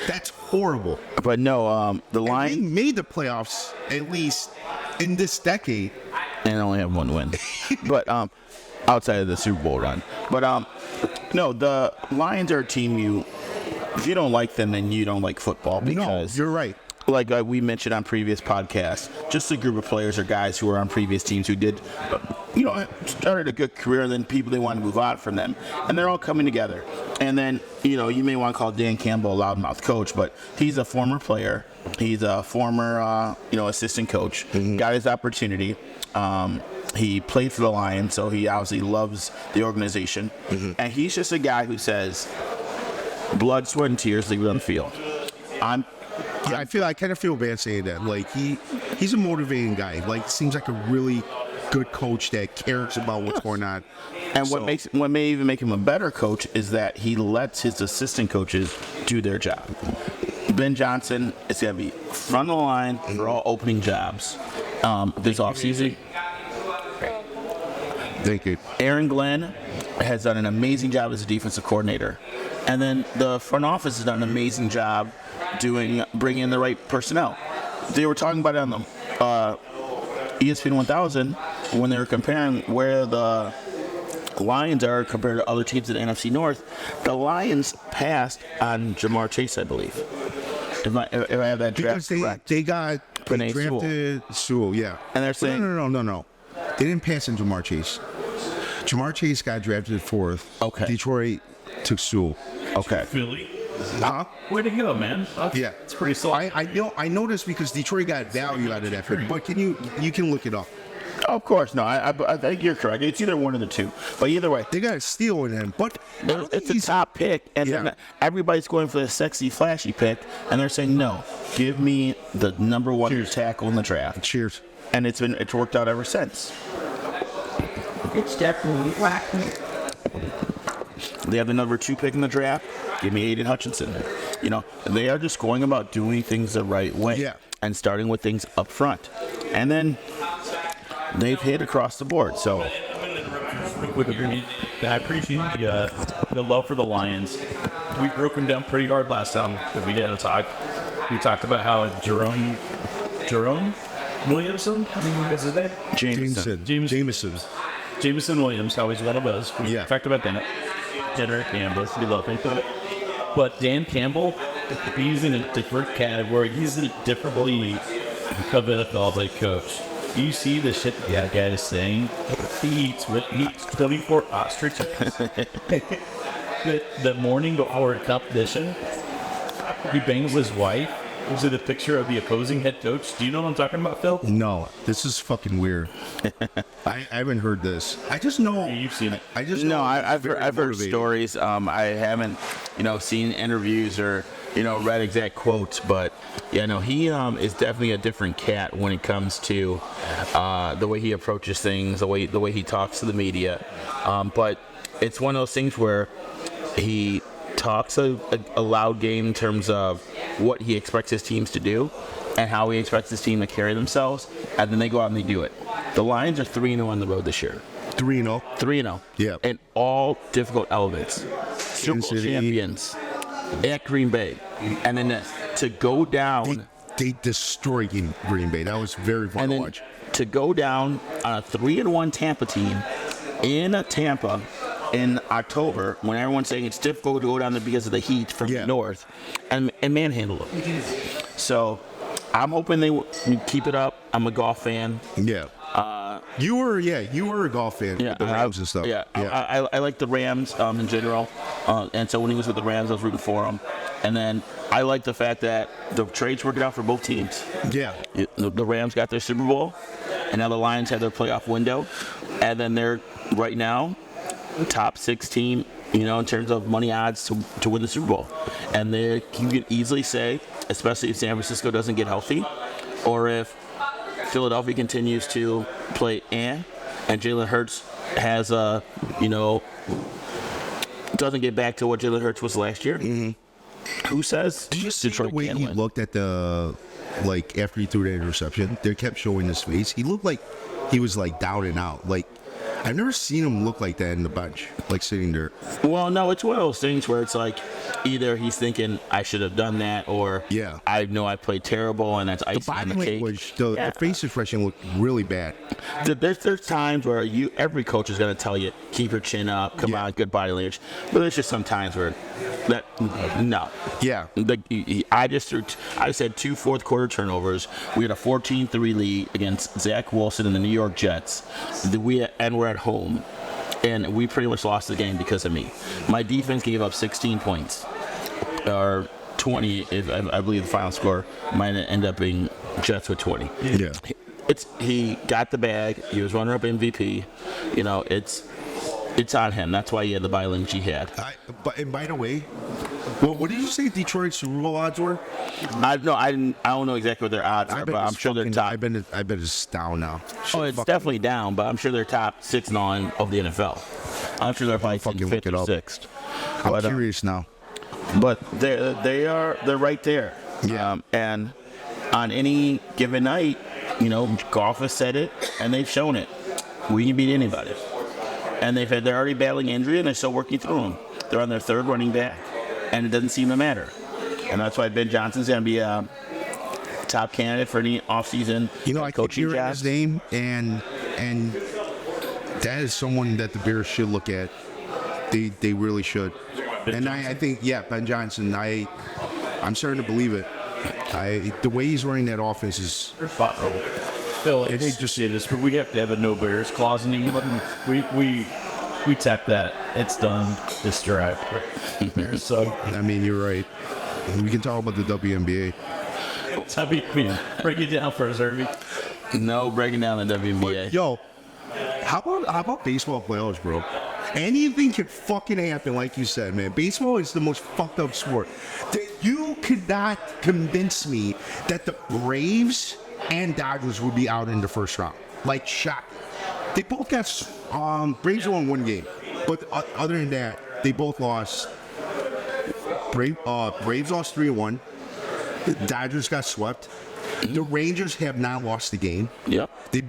Speaker 1: That's horrible.
Speaker 3: But no, the Lions
Speaker 1: they made the playoffs at least in this decade
Speaker 3: and only have 1 win. But outside of the Super Bowl run. But no, the Lions are a team if you don't like them, then you don't like football because
Speaker 1: you're right.
Speaker 3: Like we mentioned on previous podcasts, just a group of players or guys who are on previous teams who did, started a good career, and then people they want to move on from them, and they're all coming together. And then you may want to call Dan Campbell a loudmouth coach, but he's a former player. He's a former assistant coach. Got his opportunity. He played for the Lions, so he obviously loves the organization. And he's just a guy who says, blood, sweat, and tears leave it on the field.
Speaker 1: Yeah, I kind of feel bad saying that. Like he's a motivating guy. Like seems like a really good coach that cares about what's going on.
Speaker 3: And what may even make him a better coach is that he lets his assistant coaches do their job. Ben Johnson is going to be front of the line for all opening jobs this offseason.
Speaker 1: Thank you.
Speaker 3: Aaron Glenn has done an amazing job as a defensive coordinator. And then the front office has done an amazing job bringing in the right personnel. They were talking about it on the ESPN 1000 when they were comparing where the Lions are compared to other teams in the NFC North. The Lions passed on Jamar Chase, I believe. If I have that draft correct.
Speaker 1: They drafted Sewell, yeah.
Speaker 3: And they're saying...
Speaker 1: No. They didn't pass on Jamar Chase. Jamar Chase got drafted 4th.
Speaker 3: Okay.
Speaker 1: Detroit took Sewell.
Speaker 3: Okay.
Speaker 2: Philly.
Speaker 1: Huh?
Speaker 2: Way to go, man.
Speaker 1: Yeah.
Speaker 2: It's pretty solid.
Speaker 1: I noticed because Detroit got value out of that pick, but you can look it up.
Speaker 3: Of course, no. I think you're correct. It's either one of the two. But either way,
Speaker 1: They got a steal in him, but
Speaker 3: it's a top pick, and then everybody's going for the sexy, flashy pick, and they're saying, no, give me the number one tackle in the draft.
Speaker 1: Cheers.
Speaker 3: And it's worked out ever since.
Speaker 4: It's definitely black.
Speaker 3: They have the number 2 pick in the draft. Give me Aiden Hutchinson. They are just going about doing things the right way.
Speaker 1: Yeah.
Speaker 3: And starting with things up front. And then they've hit across the board. So
Speaker 2: I appreciate the love for the Lions. We broke them down pretty hard last time that we did a talk. We talked about how Jerome Williamson, I think he was his name. Jameson Williams, how he's one of us. We talked about that. Derek Campbell, we love him. But Dan Campbell, he's in a different category. He's in a different league of NFL like coach. You see the shit that guy is saying? He eats 24 ostrich. the morning before a competition, he bangs his wife. Was it a picture of the opposing head coach? Do you know what I'm talking about, Phil?
Speaker 1: No, this is fucking weird. I haven't heard this. I just know
Speaker 2: You've seen it.
Speaker 1: I just know
Speaker 3: I've
Speaker 1: very
Speaker 3: heard
Speaker 1: motivating.
Speaker 3: stories. I haven't seen interviews or read exact quotes, but he is definitely a different cat when it comes to the way he approaches things, the way he talks to the media. But it's one of those things where he talks a loud game in terms of what he expects his teams to do and how he expects his team to carry themselves, and then they go out and they do it. The Lions are 3-0 on the road this year.
Speaker 1: 3-0.
Speaker 3: 3-0.
Speaker 1: Yeah.
Speaker 3: In all difficult elements. Super Bowl champions at Green Bay. And then to go down...
Speaker 1: They destroyed Green Bay. That was very fun
Speaker 3: and
Speaker 1: to
Speaker 3: then
Speaker 1: watch.
Speaker 3: to go down on a 3-1 Tampa team in Tampa in October, when everyone's saying it's difficult to go down there because of the heat from the north, and manhandle them. So I'm hoping they keep it up. I'm a golf fan.
Speaker 1: Yeah. You were a golf fan with the Rams and stuff.
Speaker 3: Yeah. I like the Rams in general, and so when he was with the Rams, I was rooting for him. And then I like the fact that the trade's working out for both teams.
Speaker 1: Yeah.
Speaker 3: The Rams got their Super Bowl, and now the Lions have their playoff window, and then they're right now top 6 team, in terms of money odds to win the Super Bowl. And you can easily say, especially if San Francisco doesn't get healthy, or if Philadelphia continues to play and Jalen Hurts has doesn't get back to what Jalen Hurts was last year. Mm-hmm. Who says
Speaker 1: Did you see
Speaker 3: Detroit
Speaker 1: the way
Speaker 3: can't
Speaker 1: he
Speaker 3: win?
Speaker 1: looked at after he threw that interception? They kept showing his face. He looked like he was down and out. I've never seen him look like that in the bench, sitting there.
Speaker 3: Well, no, it's one of those things where it's either he's thinking I should have done that, or I know I played terrible, and that's icing on the cake.
Speaker 1: The face expression looked really bad.
Speaker 3: There's times where every coach is going to tell you keep your chin up, come on, good body language. But there's just some times where no.
Speaker 1: Yeah.
Speaker 3: I said 2 fourth quarter turnovers. We had a 14-3 lead against Zach Wilson and the New York Jets. And we're at home, and we pretty much lost the game because of me. My defense gave up 16 points, or 20. I believe the final score might end up being Jets with 20.
Speaker 1: Yeah.
Speaker 3: He got the bag. He was runner-up MVP. It's on him. That's why he had the biolanguage he had.
Speaker 1: And by the way, Well, what did you say Detroit's Super Bowl odds were?
Speaker 3: I don't know exactly what their odds are, but I'm sure they're top.
Speaker 1: I bet it's down now.
Speaker 3: Oh, it's definitely down, but I'm sure they're top 6 and on of the NFL. I'm sure they're probably
Speaker 1: Fucking
Speaker 3: fifth
Speaker 1: look it
Speaker 3: or
Speaker 1: up.
Speaker 3: sixth.
Speaker 1: I'm curious now.
Speaker 3: But they're right there.
Speaker 1: Yeah.
Speaker 3: And on any given night, golf has said it, and they've shown it. We can beat anybody. And they're already battling injury, and they're still working through them. They're on their third running back, and it doesn't seem to matter. And that's why Ben Johnson's going to be a top candidate for any offseason
Speaker 1: I keep
Speaker 3: coaching
Speaker 1: hearing
Speaker 3: jobs.
Speaker 1: his name, and that is someone that the Bears should look at. They really should. And I think, Ben Johnson, I'm starting to believe it. The way he's running that offense is...
Speaker 2: Phil, I hate to say this, but we have to have a no Bears clause in here. We tap that. It's done this drive. Bears suck.
Speaker 1: I mean, you're right. We can talk about the WNBA.
Speaker 2: Break it down for us, Herbie.
Speaker 3: No breaking down the WNBA.
Speaker 1: Yo, how about baseball playoffs, bro? Anything can fucking happen, like you said, man. Baseball is the most fucked up sport. You could not convince me that the Braves and Dodgers would be out in the first round. Like, shot. They both got... Braves won one game. But other than that, they both lost. Braves lost 3-1. Dodgers got swept. The Rangers have not lost the game.
Speaker 3: Yep.
Speaker 1: They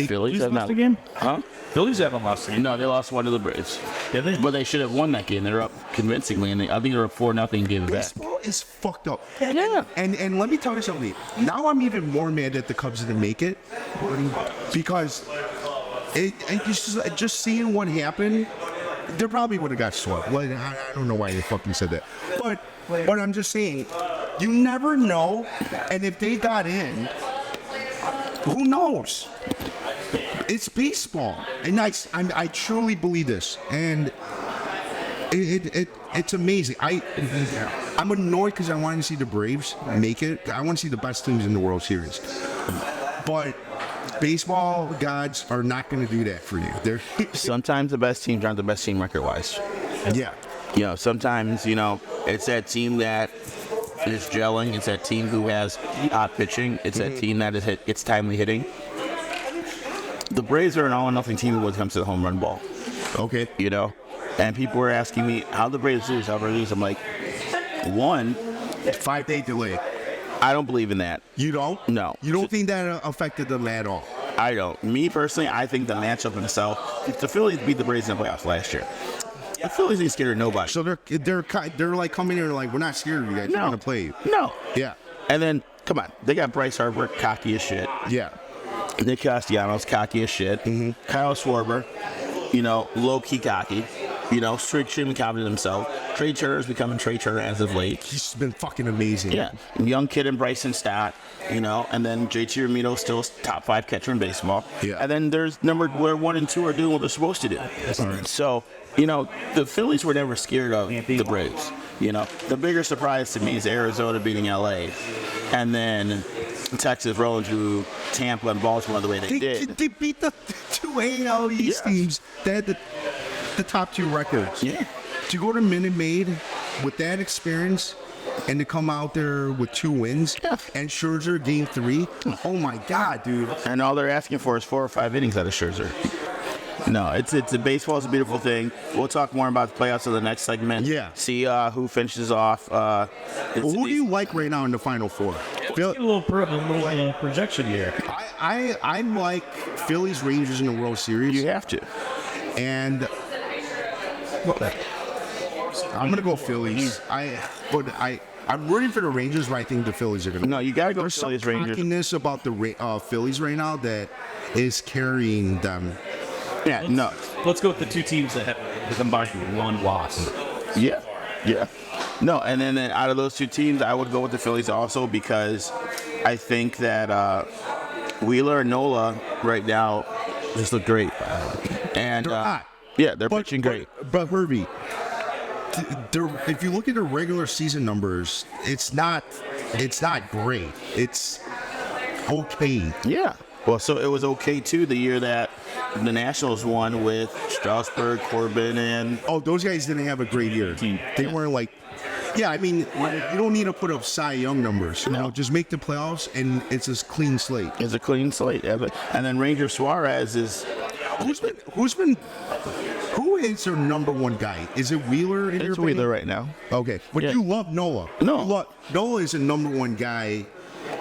Speaker 3: Phillies have
Speaker 2: lost
Speaker 3: not.
Speaker 2: the game?
Speaker 3: Huh?
Speaker 2: Phillies haven't lost the game.
Speaker 3: No, they lost one to the Braves.
Speaker 2: Did they?
Speaker 3: But they should have won that game. They're up convincingly, and I think they're up 4-0 game back.
Speaker 1: Baseball is fucked up.
Speaker 3: Yeah.
Speaker 1: And let me tell you something. Now I'm even more mad that the Cubs didn't make it because just seeing what happened, they probably would have got swept. Like, I don't know why they fucking said that, but I'm just saying, you never know. And if they got in, who knows? It's baseball, and I truly believe this, and it's amazing. I'm annoyed because I want to see the Braves make it. I want to see the best teams in the World Series, but baseball gods are not going to do that for you.
Speaker 3: Sometimes the best teams aren't the best team record-wise.
Speaker 1: Yeah.
Speaker 3: Sometimes, it's that team that is gelling. It's that team who has hot pitching. It's that team that it's timely hitting. The Braves are an all-or-nothing team when it comes to the home run ball.
Speaker 1: Okay.
Speaker 3: And people were asking me, how the Braves lose, how they lose. I'm like, 1,
Speaker 1: 5-day delay.
Speaker 3: I don't believe in that.
Speaker 1: You don't?
Speaker 3: No.
Speaker 1: You don't think that affected them at all?
Speaker 3: I don't. Me, personally, I think the matchup in itself, if the Phillies beat the Braves in the playoffs last year, the Phillies ain't scared of nobody.
Speaker 1: So they're like coming here like, we're not scared of you guys. We're going to play you.
Speaker 3: No.
Speaker 1: Yeah.
Speaker 3: And then, come on, they got Bryce Harper, cocky as shit.
Speaker 1: Yeah.
Speaker 3: Nick Castellanos, cocky as shit. Mm-hmm. Kyle Schwarber, low-key cocky. Extremely confident in himself. Trey Turner's becoming Trey Turner as of late.
Speaker 1: He's been fucking amazing.
Speaker 3: Yeah. Young kid in Bryson Stott, and then JT Romito still top 5 catcher in baseball.
Speaker 1: Yeah.
Speaker 3: And then there's where 1 and 2 are doing what they're supposed to do.
Speaker 1: Right.
Speaker 3: So, the Phillies were never scared of the Braves. The bigger surprise to me is Arizona beating LA. And then Texas rolling through Tampa and Baltimore the way they did.
Speaker 1: They beat the 2 AL East teams that had the top 2 records.
Speaker 3: Yeah.
Speaker 1: To go to Minute Maid with that experience and to come out there with 2 wins and Scherzer game 3, oh my God, dude.
Speaker 3: And all they're asking for is 4 or 5 innings out of Scherzer. No, it's a baseball is a beautiful thing. We'll talk more about the playoffs in the next segment.
Speaker 1: Yeah.
Speaker 3: See who finishes off.
Speaker 1: Who do you like right now in the Final Four?
Speaker 2: Get a little projection here.
Speaker 1: I like Phillies Rangers in the World Series.
Speaker 3: You have to.
Speaker 1: And I'm gonna go Phillies. I'm rooting for the Rangers, but I think the Phillies are gonna.
Speaker 3: No, you gotta go
Speaker 1: There's
Speaker 3: Phillies
Speaker 1: some
Speaker 3: Rangers.
Speaker 1: cockiness about the Phillies right now that is carrying them.
Speaker 3: Yeah, no.
Speaker 2: Let's go with the 2 teams that have combined 1 loss.
Speaker 3: Yeah. No, and then out of those 2 teams, I would go with the Phillies also because I think that Wheeler and Nola right now just look great. And
Speaker 1: They're hot.
Speaker 3: Yeah, they're pitching great.
Speaker 1: But Herbie, if you look at the regular season numbers, it's not great. It's okay.
Speaker 3: Yeah. Well, so it was okay too the year that the Nationals won with Strasburg, Corbin, and
Speaker 1: Oh, those guys didn't have a great year. They weren't like Yeah, I mean, you don't need to put up Cy Young numbers. You know, just make the playoffs, and it's a clean slate.
Speaker 3: It's a clean slate. And then Ranger Suarez is.
Speaker 1: Who is their number one guy? Is it Wheeler? In your
Speaker 3: It's
Speaker 1: opinion?
Speaker 3: Wheeler right now.
Speaker 1: Okay, but
Speaker 3: Yeah.
Speaker 1: you love Nola.
Speaker 3: No.
Speaker 1: Nola is a number one guy.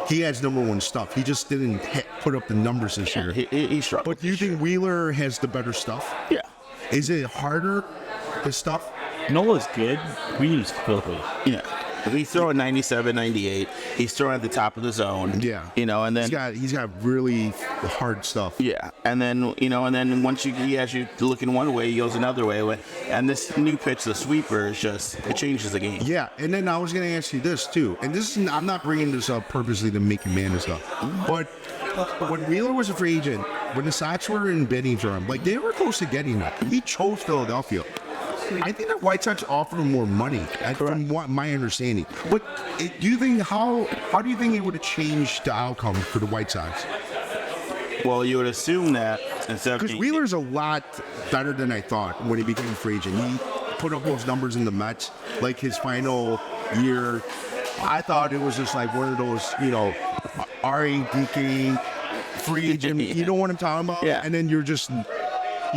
Speaker 1: He has number one stuff. He just didn't put up the numbers this year.
Speaker 3: He struggled.
Speaker 1: But do you think Wheeler has the better stuff?
Speaker 3: Yeah.
Speaker 1: Is it harder, the stuff?
Speaker 2: Nola's good. Wheeler's filthy.
Speaker 3: Yeah. If he's throwing 97, 98, he's throwing at the top of the zone.
Speaker 1: Yeah.
Speaker 3: You know, and then
Speaker 1: He's got really hard stuff.
Speaker 3: yeah, and then once he has you looking one way, he goes another way. And this new pitch, the sweeper, is just it changes the game.
Speaker 1: Yeah, and then I was going to ask you this too, and this is I'm not bringing this up purposely to make you mad and stuff, but when Wheeler was a free agent, when the Sox were in bidding for him, like they were close to getting him, he chose Philadelphia. I think the White Sox offered him more money, from what my understanding. But do you think how do you think it would have changed the outcome for the White Sox?
Speaker 3: Well, you would assume that instead of
Speaker 1: Because Wheeler's a lot better than I thought when he became a free agent. He put up those numbers in the Mets, like his final year. I thought it was just like one of those, RADK free agent. You know what I'm talking about?
Speaker 3: Yeah.
Speaker 1: And then you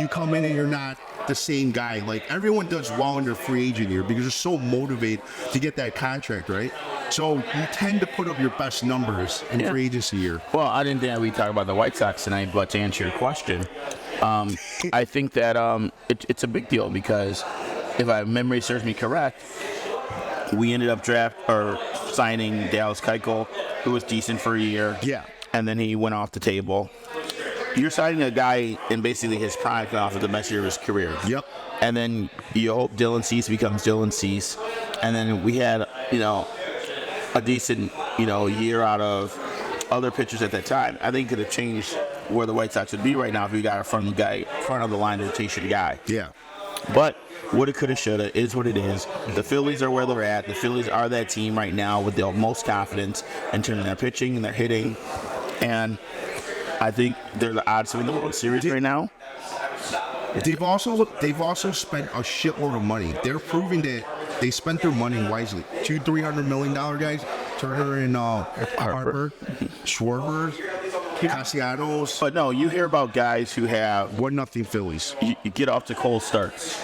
Speaker 1: come in and you're not the same guy. Like everyone does well in their free agent year because they're so motivated to get that contract, right? So you tend to put up your best numbers in free agency year.
Speaker 3: Well, I didn't think we talk about the White Sox tonight, but to answer your question, I think that it's a big deal because if my memory serves me correct, we ended up signing Dallas Keuchel, who was decent for a year.
Speaker 1: Yeah.
Speaker 3: And then he went off the table. You're signing a guy in basically his prime off of the best year of his career.
Speaker 1: Yep.
Speaker 3: And then you hope Dylan Cease becomes Dylan Cease. And then we had, a decent, year out of other pitchers at that time. I think it could have changed where the White Sox would be right now if we got a front of the line rotation guy.
Speaker 1: Yeah.
Speaker 3: But woulda, coulda, shoulda is what it is. The Phillies are where they're at. The Phillies are that team right now with the most confidence in terms of their pitching and their hitting. And I think they're the odds to win the World Series right now.
Speaker 1: They've also spent a shitload of money. They're proving that they spent their money wisely. $200-300 million guys, Turner and Harper, Schwarber, Castellanos.
Speaker 3: But no, you hear about guys who have
Speaker 1: 1-0 Phillies.
Speaker 3: you get off to cold starts,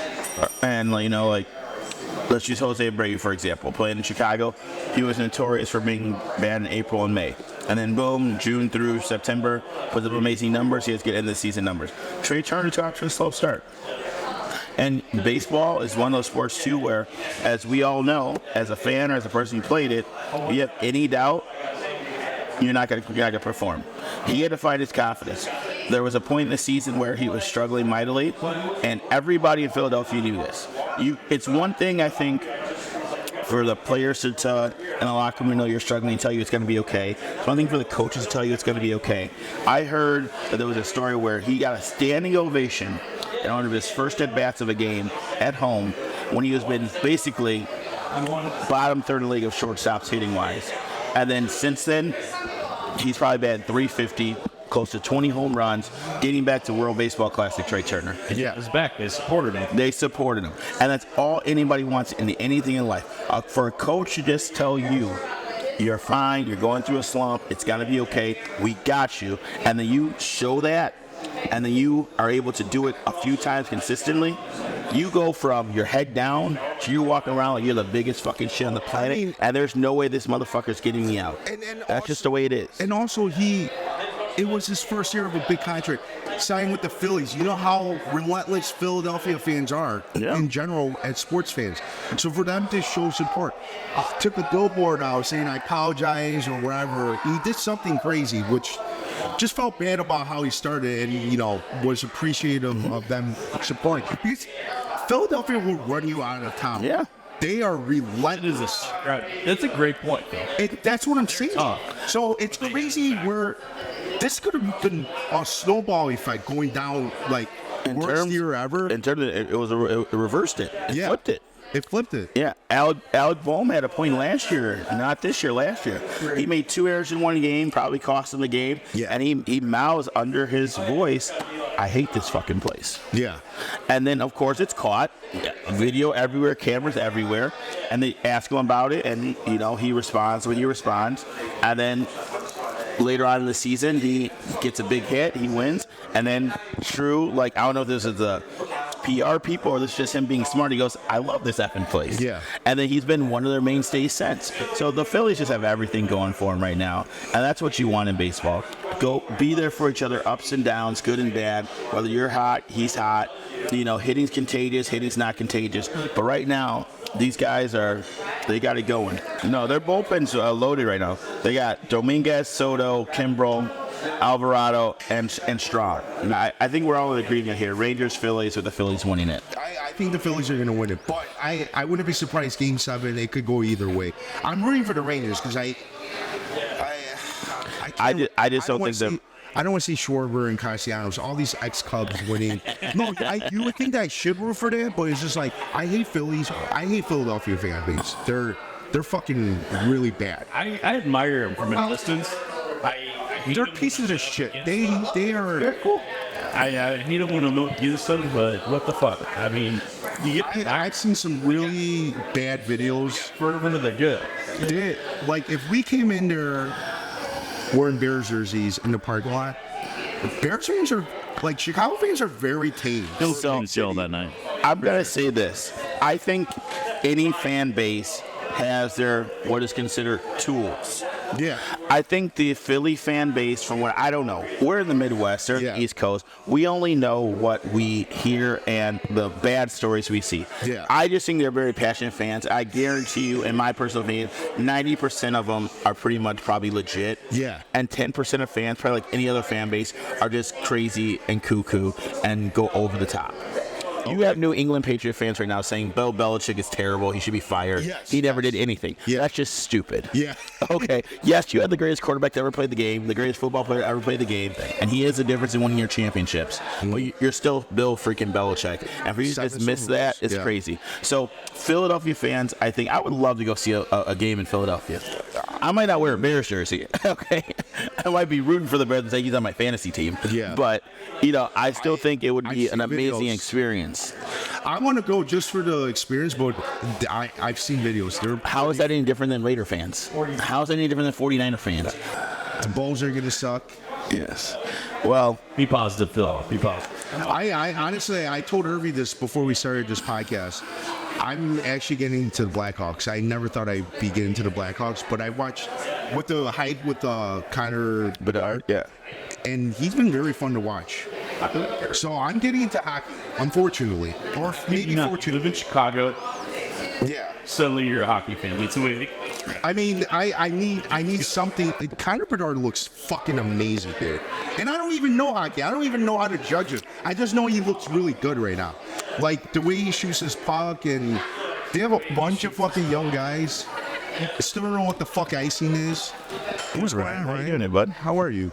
Speaker 3: and let's use Jose Abreu for example. Playing in Chicago, he was notorious for being bad in April and May. And then boom, June through September, puts up amazing numbers. He has good end of the season numbers. Trey Turner got off to a slow start. And baseball is one of those sports too where, as we all know, as a fan or as a person who played it, if you have any doubt, you're not gonna perform. He had to find his confidence. There was a point in the season where he was struggling mightily, and everybody in Philadelphia knew this. It's one thing, I think, for the players to in the locker room know you're struggling, tell you it's going to be okay. It's one thing for the coaches to tell you it's going to be okay. I heard that there was a story where he got a standing ovation in one of his first at-bats of a game at home when he has been basically bottom third of the league of shortstops hitting-wise. And then since then, he's probably batted .350, close to 20 home runs, dating back to World Baseball Classic Trey Turner.
Speaker 2: Yeah, he's back. They supported him.
Speaker 3: They supported him. And that's all anybody wants in anything in life. For a coach to just tell you, you're fine, you're going through a slump, it's going to be okay, we got you, and then you show that, and then you are able to do it a few times consistently, you go from your head down to you walking around like you're the biggest fucking shit on the planet, and there's no way this motherfucker's getting me out. That's just the way it is.
Speaker 1: And also, it was his first year of a big contract, signed with the Phillies. You know how relentless Philadelphia fans are in general as sports fans. So for them to show support, took a billboard out saying I apologize or whatever. He did something crazy, which just felt bad about how he started and, was appreciative of them supporting. Because Philadelphia will run you out of town.
Speaker 3: Yeah.
Speaker 1: They are relentless.
Speaker 2: Right. That's a great point, though.
Speaker 1: That's what I'm saying. So it's crazy where this could have been a snowball effect going down like worst year ever.
Speaker 3: In terms of it reversed it. It flipped it.
Speaker 1: It flipped it.
Speaker 3: Yeah, Alec Bohm had a point last year, not this year, last year. He made 2 errors in one game, probably cost him the game.
Speaker 1: Yeah.
Speaker 3: And he mouths under his voice, I hate this fucking place.
Speaker 1: Yeah.
Speaker 3: And then, of course, it's caught. Video everywhere, cameras everywhere. And they ask him about it, and, he responds when he responds. And then later on in the season, he gets a big hit, he wins. And then True, I don't know if this is the PR people or this is just him being smart. He goes, I love this effing place.
Speaker 1: Yeah.
Speaker 3: And then he's been one of their mainstays since. So the Phillies just have everything going for them right now. And that's what you want in baseball. Go be there for each other, ups and downs, good and bad. Whether you're hot, he's hot. Hitting's contagious, hitting's not contagious. But right now, these guys they got it going. No, their bullpen's loaded right now. They got Dominguez, Soto, Kimbrel, Alvarado, and Strong. And I think we're all in agreement here. Rangers, Phillies, or the Phillies winning it.
Speaker 1: I think the Phillies are going to win it, but I wouldn't be surprised Game 7. It could go either way. I'm rooting for the Rangers because I
Speaker 3: just don't think that.
Speaker 1: I don't want to see Schwarber and Castellanos, all these ex-Cubs winning. No, you would think that I should root for that, but it's just I hate Phillies. I hate Philadelphia fan base. They're fucking really bad.
Speaker 2: I admire them from a distance.
Speaker 1: They're pieces of shit. They are.
Speaker 2: Cool. I don't want to know use them, but what the fuck? I mean,
Speaker 1: I've seen some really bad videos.
Speaker 2: for them, they're good.
Speaker 1: If we came in there wearing Bears jerseys in the parking lot, Bears fans are Chicago fans are very tame.
Speaker 2: Still chill that night.
Speaker 3: I'm going to say this. I think any fan base has their what is considered tools.
Speaker 1: Yeah.
Speaker 3: I think the Philly fan base, from what I don't know, we're in the Midwest, they're in the East Coast. We only know what we hear and the bad stories we see.
Speaker 1: Yeah.
Speaker 3: I just think they're very passionate fans. I guarantee you, in my personal opinion, 90% of them are pretty much probably legit.
Speaker 1: Yeah.
Speaker 3: And 10% of fans, probably like any other fan base, are just crazy and cuckoo and go over the top. You have New England Patriot fans right now saying Bill Belichick is terrible. He should be fired.
Speaker 1: Yes,
Speaker 3: he never did anything.
Speaker 1: Yeah.
Speaker 3: That's just stupid.
Speaker 1: Yeah.
Speaker 3: Okay. Yes, you had the greatest quarterback to ever play the game, the greatest football player to ever play the game, and he is the difference in winning your championships. But you're still Bill freaking Belichick. And for you to just miss that is crazy. So, Philadelphia fans, I think I would love to go see a game in Philadelphia. I might not wear a Bears jersey. Okay. I might be rooting for the Bears and say he's on my fantasy team.
Speaker 1: Yeah.
Speaker 3: But, I still think it would be an amazing experience.
Speaker 1: I want to go just for the experience, but I've seen videos.
Speaker 3: How is that any different than Raider fans? How is that any different than 49er fans?
Speaker 1: The Bulls are going to suck.
Speaker 3: Yes. Well,
Speaker 2: Be positive, Phil. Be positive.
Speaker 1: I honestly, I told Irvy this before we started this podcast. I'm actually getting into the Blackhawks. I never thought I'd be getting to the Blackhawks, but I watched with the hype with Connor Bedard.
Speaker 3: yeah.
Speaker 1: And he's been very fun to watch. So I'm getting into hockey, unfortunately. Or maybe
Speaker 2: You
Speaker 1: fortunately.
Speaker 2: live in Chicago.
Speaker 1: Yeah.
Speaker 2: Suddenly you're a hockey fan. It's weird.
Speaker 1: I mean, I need something. Connor Bedard looks fucking amazing, dude. And I don't even know hockey. I don't even know how to judge it. I just know he looks really good right now. Like the way he shoots his puck, and they have a bunch of fucking young guys. I still don't know what the fuck icing is.
Speaker 3: Who's
Speaker 1: Ryan?
Speaker 3: How you doing, bud?
Speaker 1: How are you?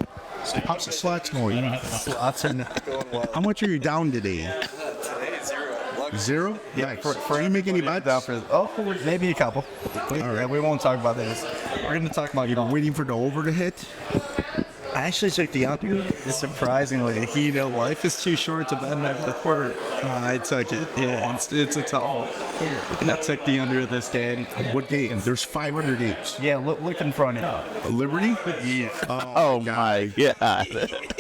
Speaker 1: How's the slots going?
Speaker 5: Slots are not going well.
Speaker 1: How much are you down today?
Speaker 5: Today it's 0.
Speaker 1: Zero?
Speaker 5: Yeah,
Speaker 1: Nice. Do you make any bets?
Speaker 5: Maybe a couple. All right, we won't talk about this. We're going to talk about
Speaker 1: Waiting for the over to hit?
Speaker 5: I actually took the under. Surprisingly, life is too short to bet at the quarter. I took it. Yeah, it's a tough one. I took the under this game.
Speaker 1: What game? There's 500 games.
Speaker 5: Yeah, look in front of you.
Speaker 1: Liberty?
Speaker 5: Yeah.
Speaker 3: Oh my God.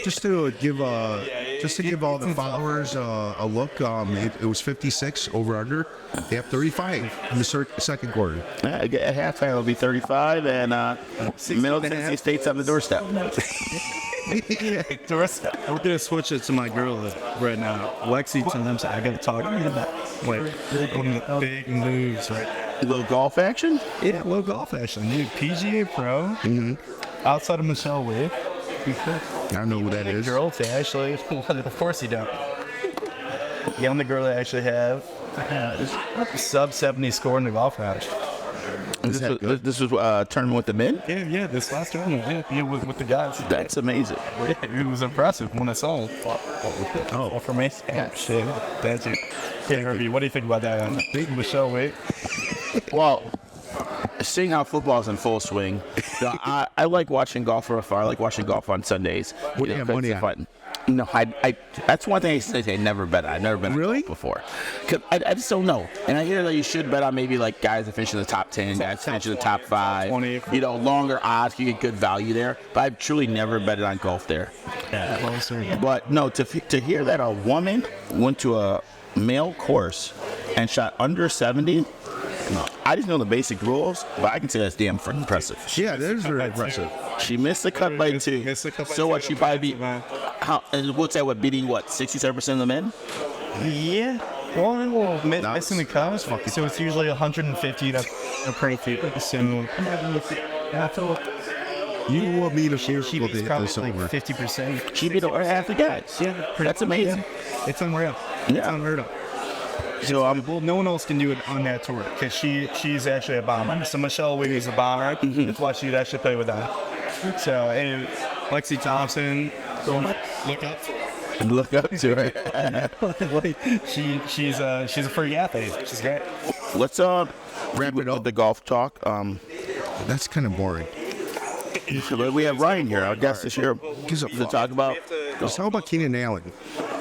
Speaker 1: Just to give all the followers a look, it was 56 over under. They have 35 in the second quarter.
Speaker 3: At halftime, it'll be 35, and Middle Tennessee State's on the doorstep.
Speaker 5: We're going to switch it to my girl right now. Lexi, sometimes I got to talk to you about one of the big moves right now.
Speaker 3: A little golf action?
Speaker 5: Yeah, low golf action. Dude, PGA Pro, outside of Michelle Wade.
Speaker 1: I don't know who that is.
Speaker 5: Girl to actually, of course you don't. The only girl that actually have sub 70 score in the golf match.
Speaker 3: This was a tournament with the men?
Speaker 5: Yeah, this last tournament, yeah, with the guys.
Speaker 3: That's amazing.
Speaker 5: Yeah, it was impressive when I saw it. Oh, for me? Yeah, shit. That's it. Hey, Herbie, what do you think about that? Big Michelle Wade.
Speaker 3: Well, seeing how football's in full swing, I like watching golf from afar. I like watching golf on Sundays.
Speaker 1: What do you have money on?
Speaker 3: No, I that's one thing I say I never bet on. I've never been on
Speaker 1: Really?
Speaker 3: golf before. 'Cause I just don't know. And I hear that you should bet on maybe like guys that finish in the top 10, guys that finish in the top 5.
Speaker 5: 20.
Speaker 3: You know, longer odds, you get good value there. But I've truly never betted on golf there. But no, to hear that a woman went to a male course and shot under 70, I just know the basic rules, but I can say that's damn impressive.
Speaker 1: Yeah, that is very impressive.
Speaker 3: She missed the cut by 2.
Speaker 5: Missed the cut by
Speaker 3: So what?
Speaker 5: 2
Speaker 3: She
Speaker 5: to
Speaker 3: probably beat.
Speaker 5: man.
Speaker 3: How? And what's that? What beating? What? 67% of the men?
Speaker 5: Yeah. Well, missing the cut. So it's usually 150 to per feet. So
Speaker 1: You want me to share
Speaker 5: she
Speaker 1: people
Speaker 5: beats
Speaker 1: to hit
Speaker 5: probably
Speaker 1: this over.
Speaker 5: like 50%.
Speaker 3: She beat over half the guys.
Speaker 5: Yeah,
Speaker 3: That's amazing.
Speaker 5: Yeah. It's unreal. It's
Speaker 3: Yeah.
Speaker 5: unheard of.
Speaker 3: So
Speaker 5: Well, no one else can do it on that tour because she's actually a bomber. So Michelle Wiggins is a bomber. That's why she'd actually play with that. So and Lexi Thompson, look up.
Speaker 3: look up to her.
Speaker 5: She's a free athlete. She's great.
Speaker 3: Let's wrap it up. The golf talk.
Speaker 1: That's kind of boring.
Speaker 3: We have Ryan here. Our guest this year to talk about.
Speaker 1: Let's talk about Keenan Allen.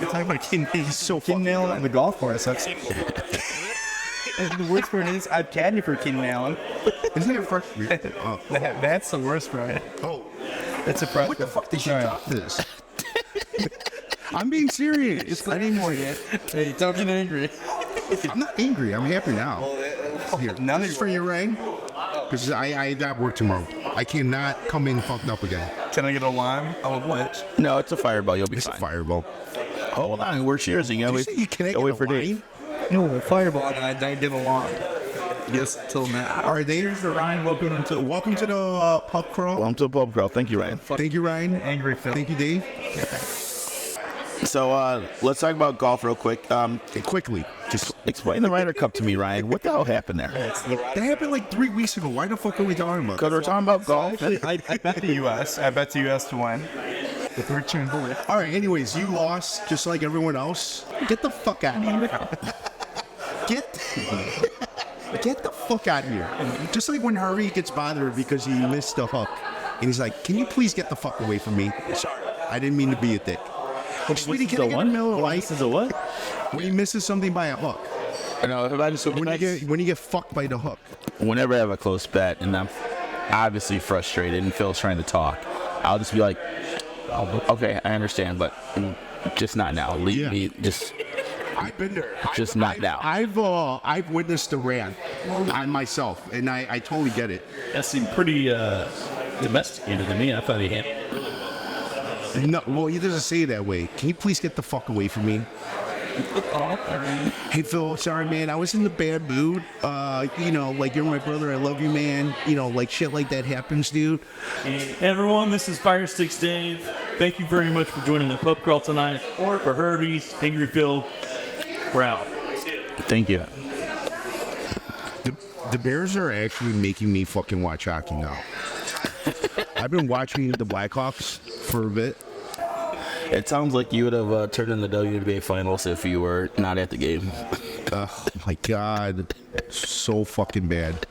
Speaker 5: You're talking about He's so fucking nailing on the golf course. That's and the worst part is I've caddied for Keenan Allen.
Speaker 1: Isn't it fresh? Oh.
Speaker 5: That's the worst part.
Speaker 1: Oh.
Speaker 5: That's a problem.
Speaker 1: What the fuck did you drop this? I'm being serious.
Speaker 5: It's not anymore yet. Hey, don't get angry.
Speaker 1: I'm not angry. I'm happy now. Here,
Speaker 5: None
Speaker 1: this is for you, Ryan. Because I got work tomorrow. I cannot come in fucked up again.
Speaker 5: Can I get a lime? Oh, what?
Speaker 3: No, it's a fireball. You'll be
Speaker 1: It's a
Speaker 3: fine.
Speaker 1: fireball.
Speaker 3: Hold on, we're cheersing.
Speaker 1: Did you say you cannot
Speaker 3: wait
Speaker 1: get
Speaker 3: for
Speaker 1: a
Speaker 3: Dave.
Speaker 1: line?
Speaker 5: No, a fireball. I did a lime. Yes, till now.
Speaker 1: All right, there's the Ryan. Welcome to the pub crawl.
Speaker 3: Welcome to the pub crawl. Thank you, Ryan.
Speaker 1: Thank you, Ryan.
Speaker 5: Angry Phil.
Speaker 1: Thank you, Dave.
Speaker 3: So let's talk about golf real quick.
Speaker 1: Okay, quickly, just
Speaker 3: Explain the Ryder Cup to me, Ryan. What the hell happened there?
Speaker 1: that happened like 3 weeks ago. Why the fuck are we talking about?
Speaker 3: Because we're talking about golf.
Speaker 5: Actually, I bet the U.S. I bet the U.S. to win. The third turn bullet.
Speaker 1: All right. Anyways, you lost just like everyone else. Get the fuck out of here. Get the fuck out of here. Just like when Harvey gets bothered because he missed a hook, and he's like, "Can you please get the fuck away from me?" Sorry, I didn't mean to be a dick. Sweetie, can I get in the middle of life?
Speaker 2: This is a what?
Speaker 1: When he misses something by a hook.
Speaker 3: No, if I just
Speaker 1: When you get fucked by the hook.
Speaker 3: whenever I have a close bet and I'm obviously frustrated and Phil's trying to talk, I'll just be like, oh, okay, I understand, but just not now. Leave me. Just
Speaker 1: I've been there.
Speaker 3: Just not now.
Speaker 1: I've witnessed the rant on myself, and I totally get it.
Speaker 2: That seemed pretty domesticated to me. I thought he had.
Speaker 1: No, well, he doesn't say it that way. Can you please get the fuck away from me? Hey, Phil, sorry, man. I was in the bad mood. You know, like, you're my brother. I love you, man. You know, like, shit like that happens, dude.
Speaker 2: Hey, everyone, this is Fire Sticks Dave. Thank you very much for joining the pub crawl tonight. Or for Herbie's, Angry Phil, we're out.
Speaker 3: thank you.
Speaker 1: The Bears are actually making me fucking watch hockey now. I've been watching the Blackhawks for a bit.
Speaker 3: It sounds like you would have turned in the WNBA finals if you were not at the game.
Speaker 1: Oh, my God. So fucking bad.